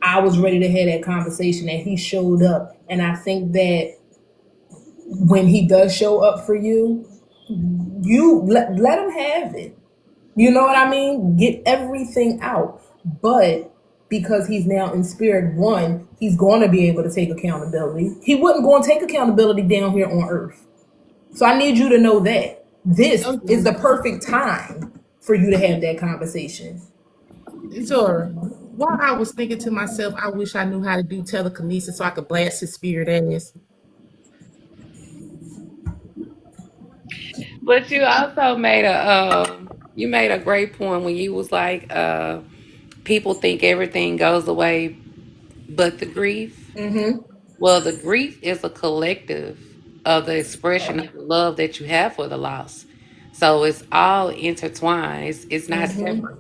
I was ready to have that conversation that he showed up. And I think that when he does show up for you, you let him have it. You know what I mean? Get everything out. But because he's now in spirit one, he's going to be able to take accountability. He wouldn't go and take accountability down here on earth. So I need you to know that this is the perfect time for you to have that conversation. Zora, while I was thinking to myself, I wish I knew how to do telekinesis so I could blast his spirit ass. But you also made a great point when you was like, people think everything goes away but the grief. Well, the grief is a collective of the expression of the love that you have for the loss. So it's all intertwined. It's not separate.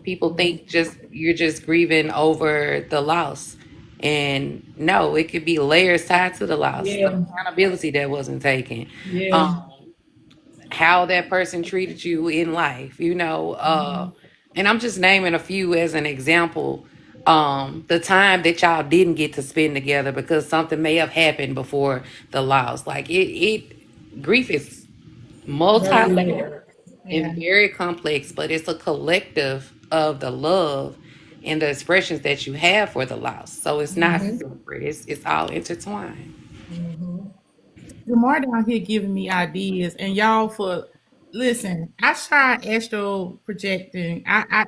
People think just you're just grieving over the loss. And no, it could be layers tied to the loss. The Yeah, accountability that wasn't taken. yeah. How that person treated you in life, and I'm just naming a few as an example. The time that y'all didn't get to spend together because something may have happened before the loss. Like grief is Very multi-layered layered. Yeah. and very complex, but it's a collective of the love and the expressions that you have for the loss. So it's not separate. It's all intertwined. Jamar down here giving me ideas, and y'all listen. I tried astro projecting. I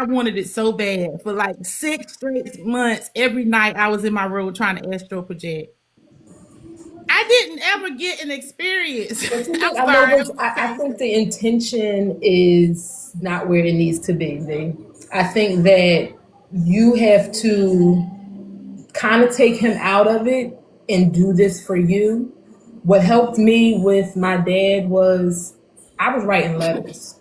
wanted it so bad for like 6 straight months. Every night I was in my room trying to astro project. I didn't ever get an experience. But you I'm think I know sorry. what I think the intention is not where it needs to be. I think that you have to kind of take him out of it and do this for you. What helped me with my dad was I was writing letters.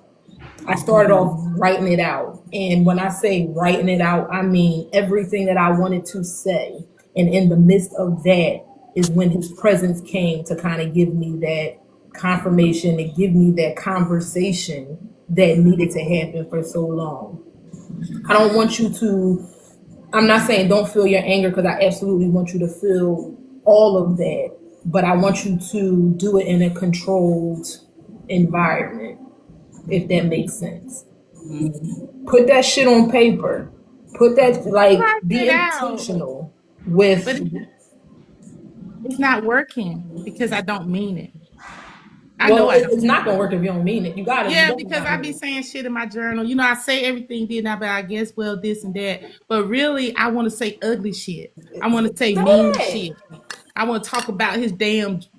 I started off writing it out. And when I say writing it out, I mean everything that I wanted to say. And in the midst of that is when his presence came to kind of give me that confirmation and give me that conversation that needed to happen for so long. I don't want you to, I'm not saying don't feel your anger because I absolutely want you to feel all of that. But I want you to do it in a controlled environment, if that makes sense. Put that shit on paper. Put that, like, Write be it out, intentional with. but it's not working because I don't mean it. I know Well, I don't. it's not gonna work if you don't mean it. You gotta. You Yeah, definitely because gotta I mean be it. saying shit in my journal. I say everything did not, but I guess well this and that. But really, I want to say ugly shit. I want to say Say mean it. shit. I want to talk about his damn. Say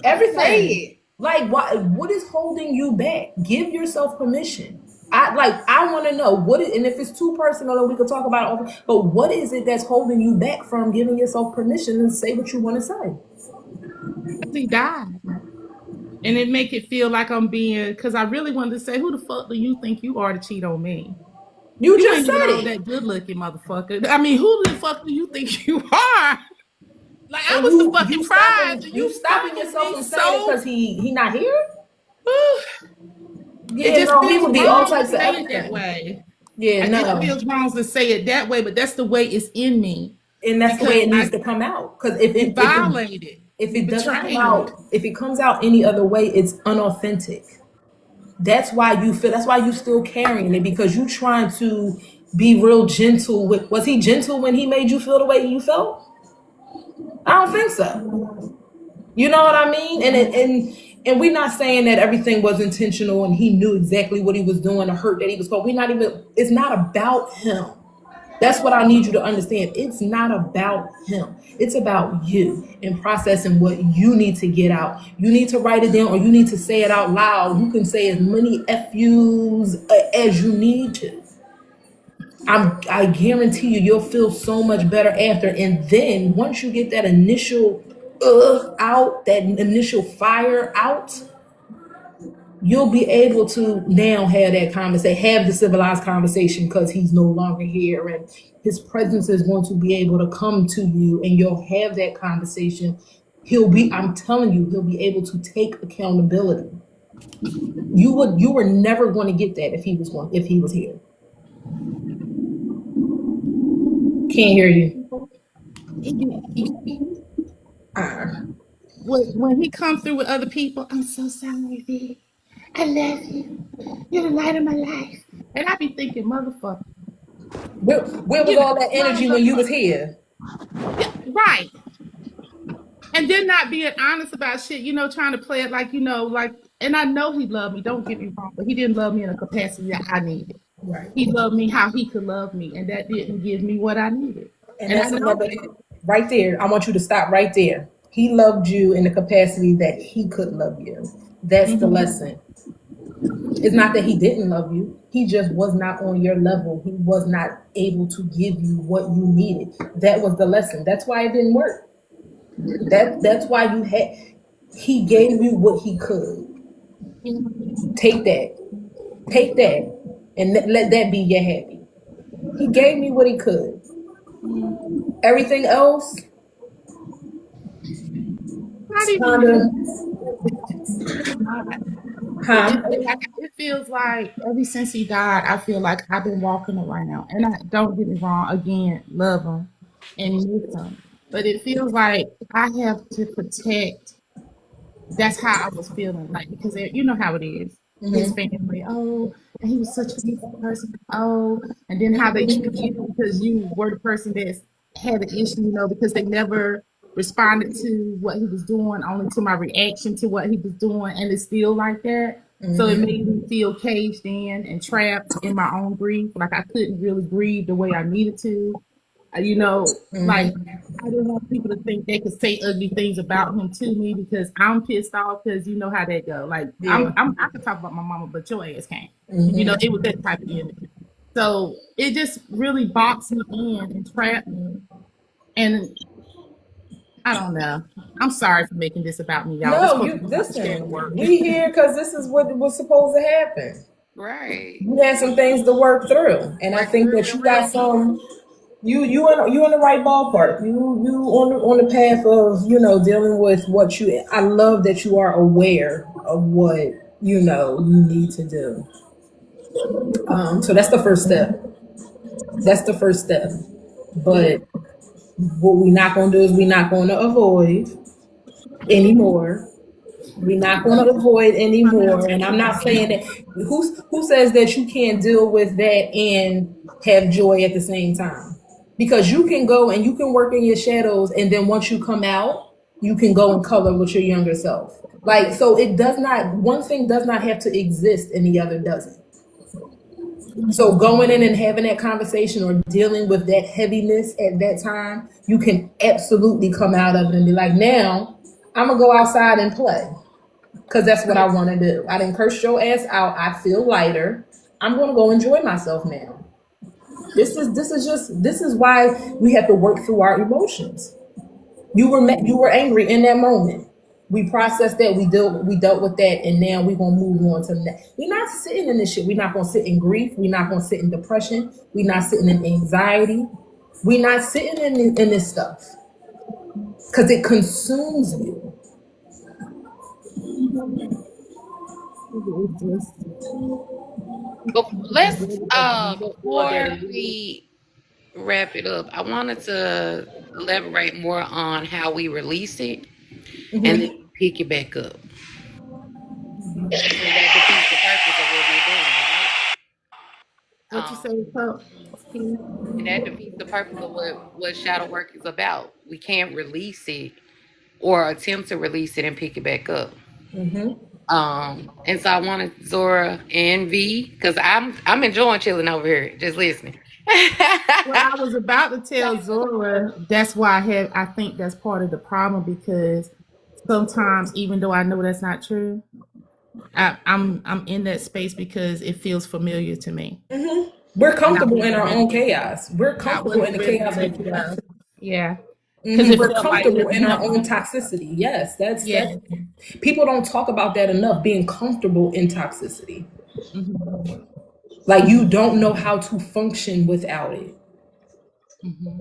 Everything. it. Like, what is holding you back? Give yourself permission. I want to know what is, and if it's too personal, then we can talk about it. But what is it that's holding you back from giving yourself permission and say what you want to say? He died, and it make it feel like I'm being. Because I really wanted to say, who the fuck do you think you are to cheat on me? You You just ain't even said all it, that good looking, motherfucker. I mean, who the fuck do you think you are? Like I and was the you fucking prize, stopping and you you stopping fucking yourself me from saying it so. because he not here. It Yeah, just no, he feels would be all wrong to types of say it that everything. way. Yeah, It no, feels wrong to say it that way, but that's the way it's in me and that's the way because it needs I to come out. Because you violated, if you it doesn't come betrayed. out, if it comes out any other way, it's unauthentic. That's why you feel. That's why you still carrying it, because you trying to be real gentle with. Was he gentle when he made you feel the way you felt? I don't think so. You know what I mean? And we're not saying that everything was intentional and he knew exactly what he was doing, the hurt that he was going. We're not even. It's not about him. That's what I need you to understand. It's not about him. It's about you and processing what you need to get out. You need to write it down or you need to say it out loud. You can say as many FUs as you need to. I guarantee you'll feel so much better after. And then once you get that initial out, that initial fire out, you'll be able to now have that conversation, have the civilized conversation, because he's no longer here and his presence is going to be able to come to you and you'll have that conversation. I'm telling you, he'll be able to take accountability. You were never going to get that if he was here. Can't hear you. When he comes through with other people, I'm so sorry, V. I love you. You're the light of my life. And I be thinking, motherfucker. Where was all that energy when you was here? Yeah, right. And then not being honest about shit, trying to play it like, and I know he loved me, don't get me wrong, but he didn't love me in a capacity that I needed. Right. He loved me how he could love me, and that didn't give me what I needed. And that's another, right there. I want you to stop right there. He loved you in the capacity that he could love you. That's the lesson. It's not that he didn't love you. He just was not on your level. He was not able to give you what you needed. That was the lesson. That's why it didn't work. That's why he gave you what he could. Take that and let that be your happy. He gave me what he could. Everything else, it feels like ever since he died, I feel like I've been walking around, and don't get me wrong, again, love him and miss him, but it feels like I have to protect. That's how I was feeling, like, because you know how it is. His family, and he was such a beautiful person, and then how they treat you because you were the person that had the issue, because they never responded to what he was doing, only to my reaction to what he was doing, and it's still like that. So it made me feel caged in and trapped in my own grief, like I couldn't really breathe the way I needed to. Like I didn't want people to think they could say ugly things about him to me because I'm pissed off, because you know how that go. Like I could talk about my mama, but your ass can't. It was that type of energy. So it just really boxed me in and trapped me. And I don't know. I'm sorry for making this about me, y'all. No, you listen. We here because this is what was supposed to happen. Right. You had some things to work through, and I think that you got some. You in the right ballpark. You on the path of dealing with what you. I love that you are aware of what you need to do. So that's the first step. But what we're not gonna do is we're not gonna avoid anymore. We're not going to avoid anymore. And I'm not saying that. Who says that you can't deal with that and have joy at the same time? Because you can go and you can work in your shadows, and then once you come out, you can go and color with your younger self. Like, so it does not, one thing does not have to exist and the other doesn't. So going in and having that conversation or dealing with that heaviness at that time, you can absolutely come out of it and be like, now I'm going to go outside and play. Because that's what I want to do. I didn't curse your ass out. I feel lighter. I'm going to go enjoy myself now. This is why we have to work through our emotions. You were angry in that moment. We processed that. We dealt with that, and now we're gonna move on to that. We're not sitting in this shit. We're not gonna sit in grief. We're not gonna sit in depression. We're not sitting in anxiety. We're not sitting in this stuff because it consumes you. But let's before we wrap it up, I wanted to elaborate more on how we release it and then pick it back up. So that defeats the purpose What you Um, say, so, and that defeats the purpose of what shadow work is about. We can't release it or attempt to release it and pick it back up. Mm-hmm. And so I wanted Zora and V because I'm enjoying chilling over here, just listening. well, I was about to tell Zora that's why I think that's part of the problem because sometimes even though I know that's not true, I'm in that space because it feels familiar to me. Mm-hmm. We're And I comfortable in wasn't our ready own to chaos. We're I comfortable in wasn't the ready to chaos. let it go. Yeah. Because Mm-hmm. it We're felt like comfortable there's in our own nothing. toxicity. Yes, that's Yeah. people don't talk about that enough. Being comfortable in toxicity, Hmm. like you don't know how to function without it. Hmm.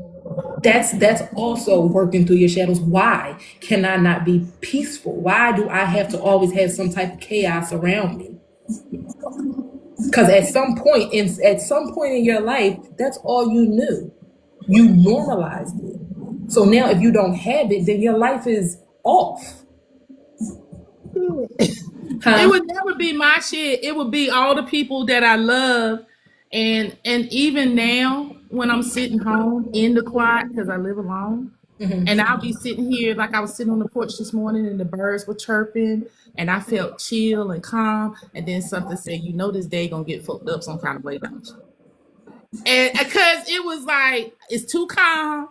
That's also working through your shadows. Why can I not be peaceful? Why do I have to always have some type of chaos around me? Because at some point in your life, that's all you knew. You normalized it. So now if you don't have it, then your life is off. It Huh? would never be my shit. It would be all the people that I love. And even now, when I'm sitting home in the quiet, because I live alone, and I'll be sitting here like I was sitting on the porch this morning and the birds were chirping and I felt chill and calm. And then something said, you know, this day gonna get fucked up some kind of way, don't you? And because it was like it's too calm,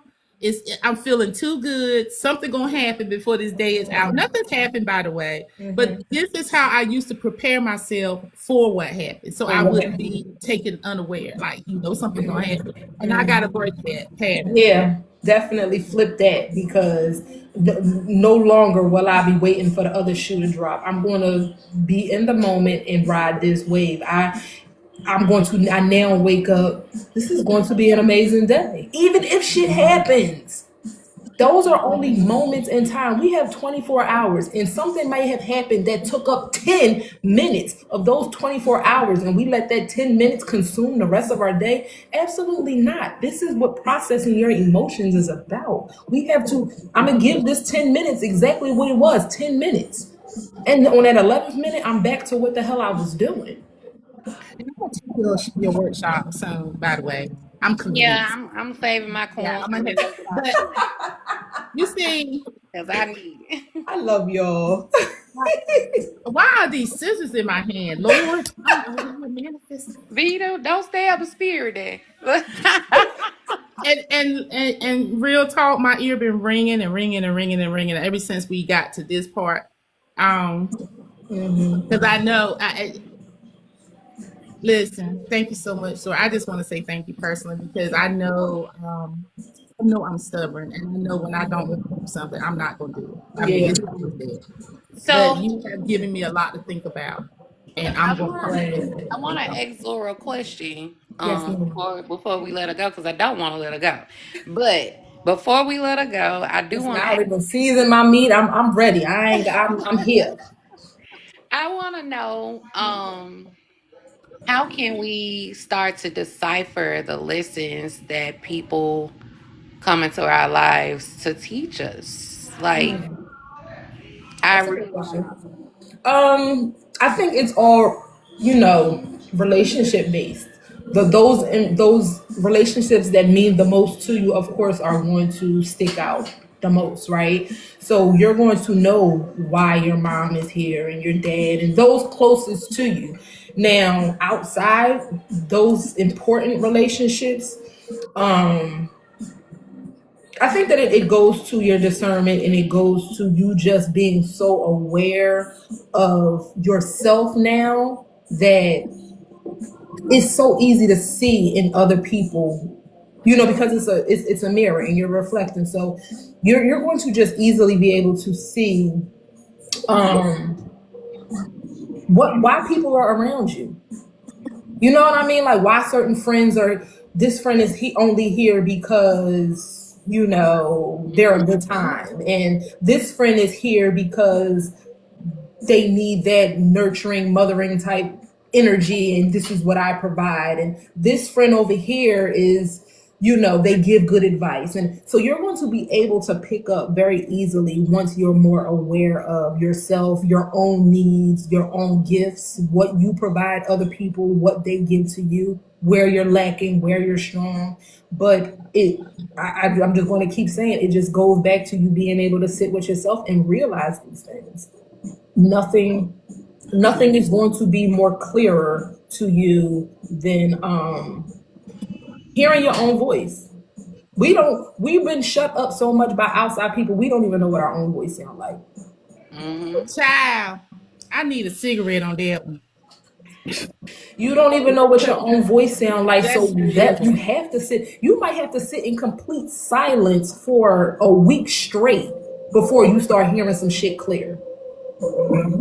I'm feeling too good. Something gonna happen before this day is out. Nothing's happened, by the way, but this is how I used to prepare myself for what happened, so I wouldn't be taken unaware. Like something gonna happen, and I gotta break that pattern. Yeah, definitely flip that because no longer will I be waiting for the other shoe to drop. I'm going to be in the moment and ride this wave. I now wake up. This is going to be an amazing day. Even if shit happens. Those are only moments in time. We have 24 hours, and something might have happened that took up 10 minutes of those 24 hours, and we let that 10 minutes consume the rest of our day. Absolutely not. This is what processing your emotions is about. I'm going to give this 10 minutes exactly what it was 10 minutes. And on that 11th minute, I'm back to what the hell I was doing. And I'm gonna take your workshop soon. By the way, I'm Yeah, convinced. I'm saving my Yeah, coins I'm for gonna. the workshop But too, you see, because I need it. I love y'all. why are these scissors in my hand, Lord? I'm over here manifesting. Vito, don't stab a spirit there. And real talk, my ear been ringing and ringing and ringing and ringing ever since we got to this part. Because I know listen, thank you so much. So I just want to say thank you personally because I know I'm stubborn and I know when I don't want to do something, I'm not gonna do it. I mean, Yeah. it's always there. But So you have given me a lot to think about, and I I'm gonna want Glad. I want to ask Zora a question Yes, ma'am. before we let her go because I don't want to let her go. But before we let her go, I do Listen, want I to already been seasoning my meat. I'm ready. I'm here. I want to know how can we start to decipher the lessons that people come into our lives to teach us? Like I That's a really good want to question. know. I think it's all, relationship based. Those relationships that mean the most to you, of course, are going to stick out the most, right? So you're going to know why your mom is here and your dad and those closest to you. Now, outside those important relationships, I think that it goes to your discernment and it goes to you just being so aware of yourself now that it's so easy to see in other people, because it's a mirror and you're reflecting. So you're going to just easily be able to see um why people are around you. You know what I mean? Like why certain friends are this friend is he only here because they're a good time. And this friend is here because they need that nurturing, mothering type energy, and this is what I provide. And this friend over here is, they give good advice. And so you're going to be able to pick up very easily once you're more aware of yourself, your own needs, your own gifts, what you provide other people, what they give to you. where you're lacking, where you're strong. But I'm just going to keep saying it just goes back to you being able to sit with yourself and realize these things. Nothing, nothing is going to be more clearer to you than hearing your own voice. We've been shut up so much by outside people, we don't even know what our own voice sound like. Child, I need a cigarette on that one. You don't even know what your own voice sound like. So That's that you real. have to sit, you might have to sit in complete silence for a week straight before you start hearing some shit clear.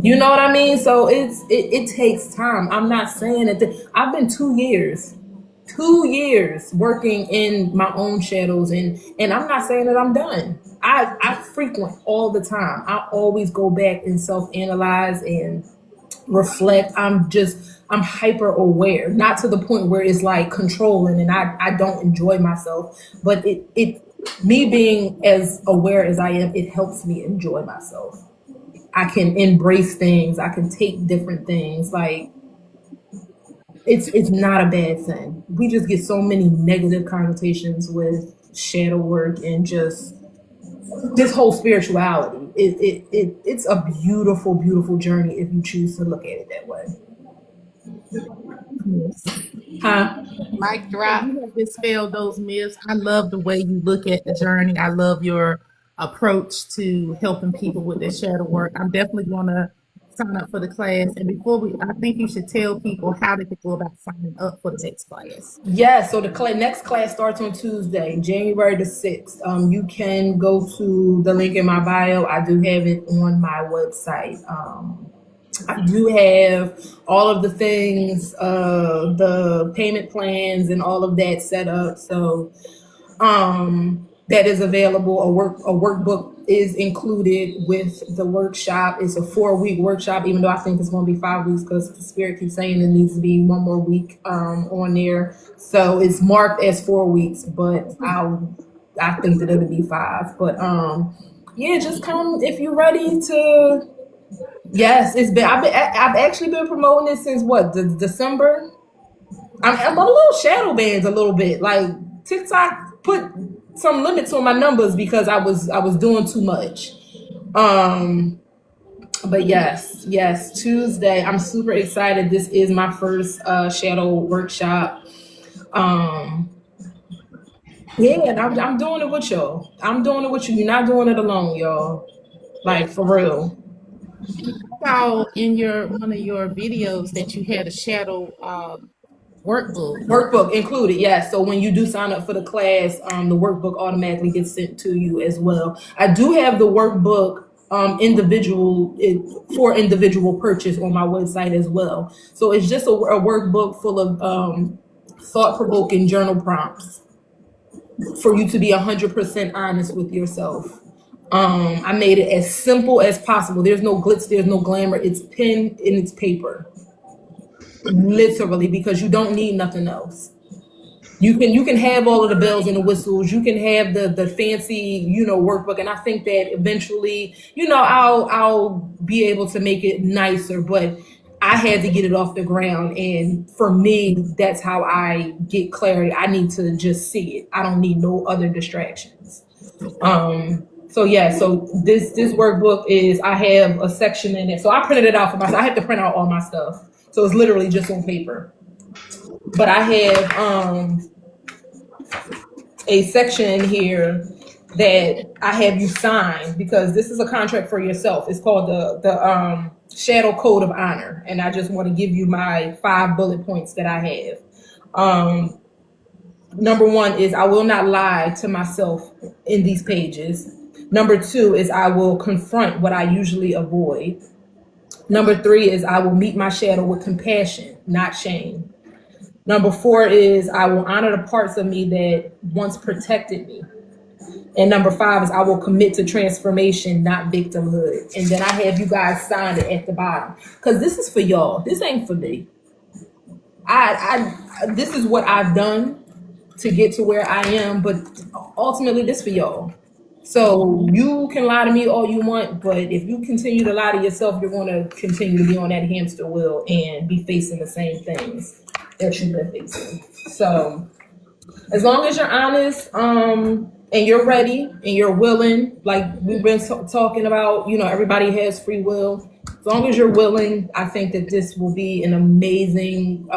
You know what I mean? So it takes time. I'm not saying that I've been 2 years working in my own shadows, and I'm not saying that I'm done. I frequent all the time. I always go back and self-analyze and reflect. I'm hyper aware, not to the point where it's like controlling and I don't enjoy myself, but it me being as aware as I am, it helps me enjoy myself. I can embrace things, I can take different things. Like it's not a bad thing. We just get so many negative connotations with shadow work and just this whole spirituality. It's a beautiful, beautiful journey if you choose to look at it that way. Huh? Mic So drop. you have dispelled those myths. I love the way you look at the journey. I love your approach to helping people with their shadow work. I'm definitely going to sign up for the class. And I think you should tell people how they could go about signing up for the next class. Yeah, so the next class starts on Tuesday, January the 6th. You can go to the link in my bio. I do have it on my website. I do have all of the things, the payment plans and all of that set up. So that is available. A workbook is included with the workshop. It's a 4-week workshop, even though I think it's going to be 5 weeks because the spirit keeps saying it needs to be one more week on there. So it's marked as 4 weeks, but I think that it'll be 5. But yeah, just come if you're ready to. Yes, I've actually been promoting it since what, December. I'm a little shadow bands a little bit. Like TikTok put some limits on my numbers because I was doing too much. But yes, Tuesday. I'm super excited. This is my first shadow workshop. Yeah, and I'm doing it with y'all. I'm doing it with you. You're not doing it alone, y'all. Like for real. I saw in one of your videos that you had a shadow workbook. Workbook included, yes. So when you do sign up for the class, the workbook automatically gets sent to you as well. I do have the workbook for individual purchase on my website as well. So it's just a workbook full of thought-provoking journal prompts for you to be 100% honest with yourself. I made it as simple as possible. There's no glitz, there's no glamour. It's pen and it's paper. Literally, because you don't need nothing else. You can have all of the bells and the whistles. You can have the fancy, workbook. And I think that eventually, I'll be able to make it nicer, but I had to get it off the ground. And for me, that's how I get clarity. I need to just see it. I don't need no other distractions. So yeah, so this workbook is, I have a section in it. So I printed it out for myself. I had to print out all my stuff. So it's literally just on paper. But I have a section in here that I have you sign because this is a contract for yourself. It's called the Shadow Code of Honor. And I just want to give you my 5 bullet points that I have. Number 1 is I will not lie to myself in these pages. Number 2 is I will confront what I usually avoid. Number 3 is I will meet my shadow with compassion, not shame. Number 4 is I will honor the parts of me that once protected me. And number 5 is I will commit to transformation, not victimhood. And then I have you guys sign it at the bottom because this is for y'all. This ain't for me. This is what I've done to get to where I am, but ultimately this for y'all. So you can lie to me all you want, but if you continue to lie to yourself, you're going to continue to be on that hamster wheel and be facing the same things. that you've been facing. So as long as you're honest, and you're ready and you're willing, like we've been talking about, everybody has free will. As long as you're willing, I think that this will be an amazing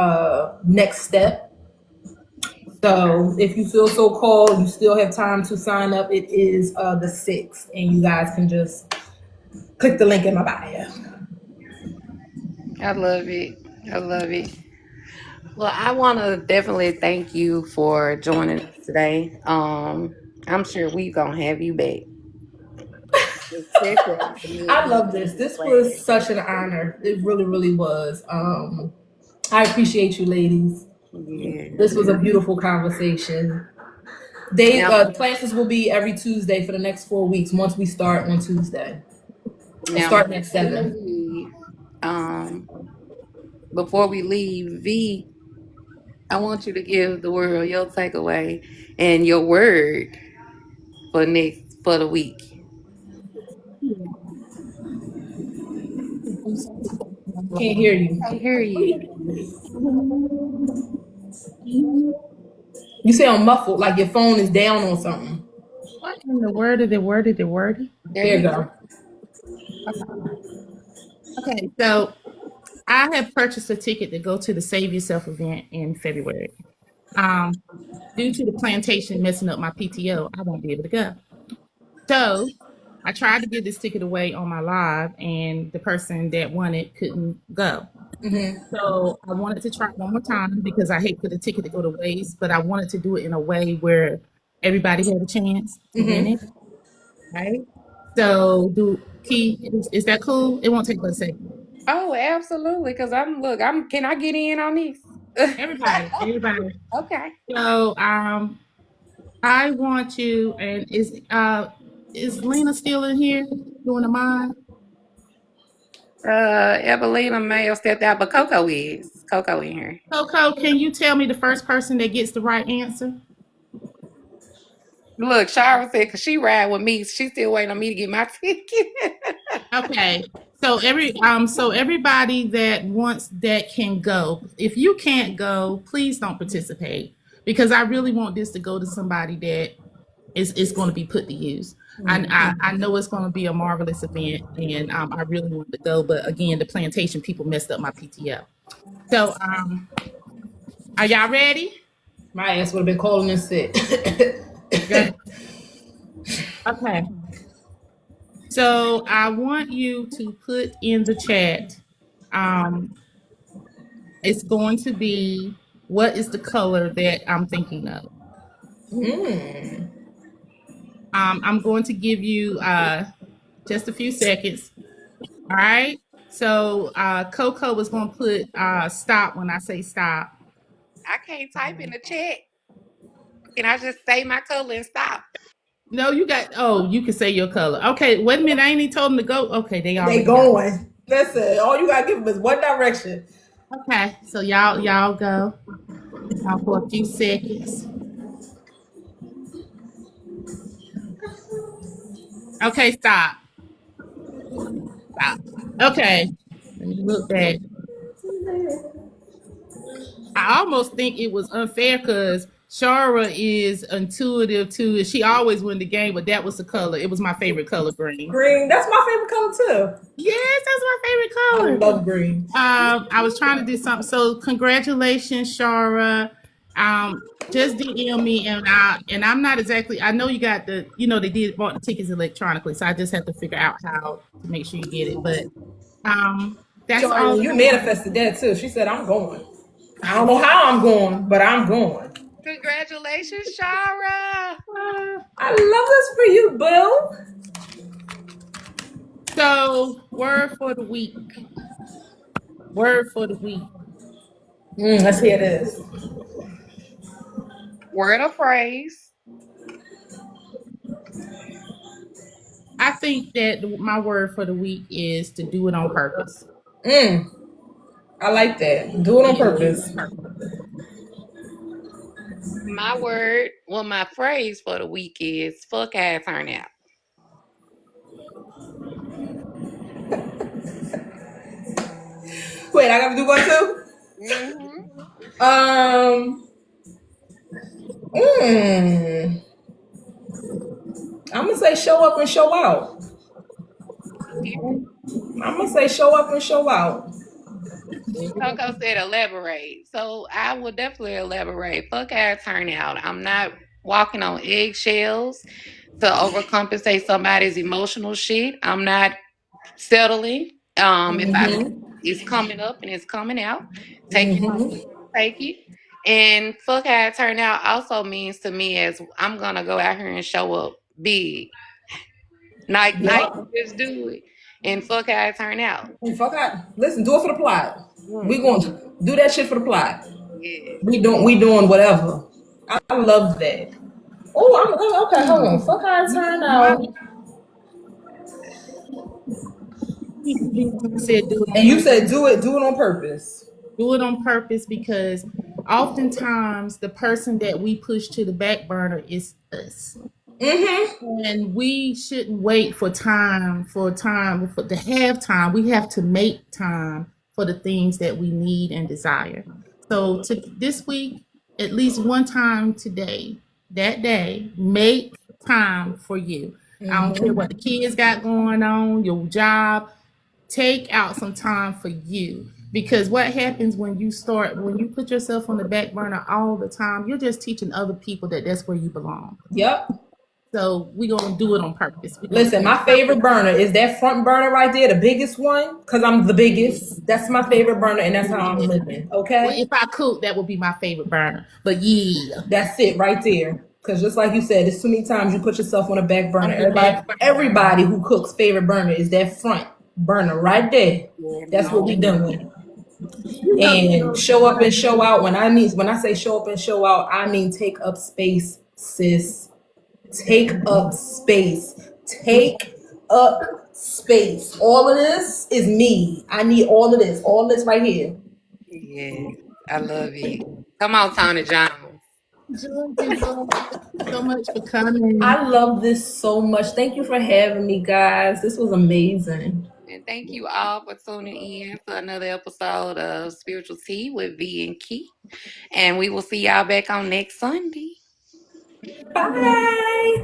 next step. So if you feel so called, you still have time to sign up. It is the 6th, and you guys can just click the link in my bio. I love it. I love it. Well, I want to definitely thank you for joining us today. I'm sure we're going to have you back. Especially after me I and love you this. This last. was such an honor. It really, really was. I appreciate you, ladies. Yeah. This was a beautiful conversation. Now, Classes will be every Tuesday for the next 4 weeks. Once we start on Tuesday, we'll now start next 7. before we leave, V, I want you to give the world your takeaway and your word for the week. Can't hear you. I hear you. You say I'm muffled, like your phone is down on something. What in the word of the word of the word? There There you you go. Okay, so I have purchased a ticket to go to the Save Yourself event in February. Due to the plantation messing up my PTO, I won't be able to go. So I tried to give this ticket away on my live, and the person that won it couldn't go. So I wanted to try one more time because I hate for the ticket to go to waste, but I wanted to do it in a way where everybody had a chance to win it. Right? So is that cool? It won't take but a second. Oh, absolutely. Because can I get in on this? Everybody. Okay. So I want you, and is Lena still in here doing the mind? Evelina may have stepped out, but Coco is. Coco in here. Coco, can you tell me the first person that gets the right answer? Look, Shara said because she ride with me, she's still waiting on me to get my ticket. Okay. So everybody that can go. If you can't go, please don't participate because I really want this to go to somebody that is going to be put to use. I know it's going to be a marvelous event, and I really want to go. But again, the plantation people messed up my PTO. So are y'all ready? My ass would have been calling in sick. Okay. So I want you to put in the chat. It's going to be what is the color that I'm thinking of. I'm going to give you just a few seconds. All right. So Coco was going to put stop when I say stop. I can't type in the chat. Can I just say my color and stop? No, you can say your color. Okay, wait a minute. I ain't even told them to go. Okay, they already going. Listen, all you gotta give them is one direction. Okay, so y'all go for a few seconds. Okay, stop. Okay, let me look back. I almost think it was unfair because Shara is intuitive too. She always win the game, but that was the color. It was my favorite color, green. Green, that's my favorite color too. Yes, that's my favorite color. I love green. I was trying to do something. So congratulations, Shara. Just DM me and I'm not exactly. I know you got they bought the tickets electronically, so I just have to figure out how to make sure you get it. But that's Shara, all. you manifested that too. She said, "I'm going." I don't know how I'm going, but I'm going. Congratulations, Shara. I love this for you, Bill. So word for the week. Let's hear this. Word or phrase? I think that my word for the week is to do it on purpose. I like that. Do it on purpose. My phrase for the week is fuck ass turnout. Wait, I gotta do one too? Um, mm, I'm gonna say show up and show out. I'm gonna say show up and show out. Coco said elaborate. So I will definitely elaborate. Fuck our turnout. I'm not walking on eggshells to overcompensate somebody's emotional shit. I'm not settling. If I it's coming up and it's coming out, take it, take it. And fuck how it turned out also means to me as I'm gonna go out here and show up big. Night, Yup. just do it. And fuck how it turned out. And fuck out. Listen, do it for the plot. We going to do that shit for the plot. Yeah. We doing whatever. I love that. Oh, okay. Hold on. Fuck how it turned out. Said do it. And you said do it on purpose. Do it on purpose because oftentimes the person that we push to the back burner is us. And we shouldn't wait for to have time. We have to make time for the things that we need and desire. So this week, at least one time today, that day, make time for you. I don't care what the kids got going on, your job. Take out some time for you. Because what happens when you put yourself on the back burner all the time, you're just teaching other people that that's where you belong. Yep. So we're going to do it on purpose. Listen, my favorite burner is that front burner right there, the biggest one, because I'm the biggest. That's my favorite burner, and that's how I'm living. Okay? Well, if I cook, that would be my favorite burner. But yeah. That's it right there. Because just like you said, there's too many times you put yourself on a back burner. Everybody who cooks favorite burner is that front burner right there. That's what we doing. And show up and show out. When I say show up and show out, I mean take up space, sis. Take up space. Take up space. All of this is me. I need all of this. All this right here. Yeah, I love it. Come on, Tony Jones. Thank you so much for coming. I love this so much. Thank you for having me, guys. This was amazing. And thank you all for tuning in for another episode of Spiritual Tea with V and Key. And we will see y'all back on next Sunday. Bye.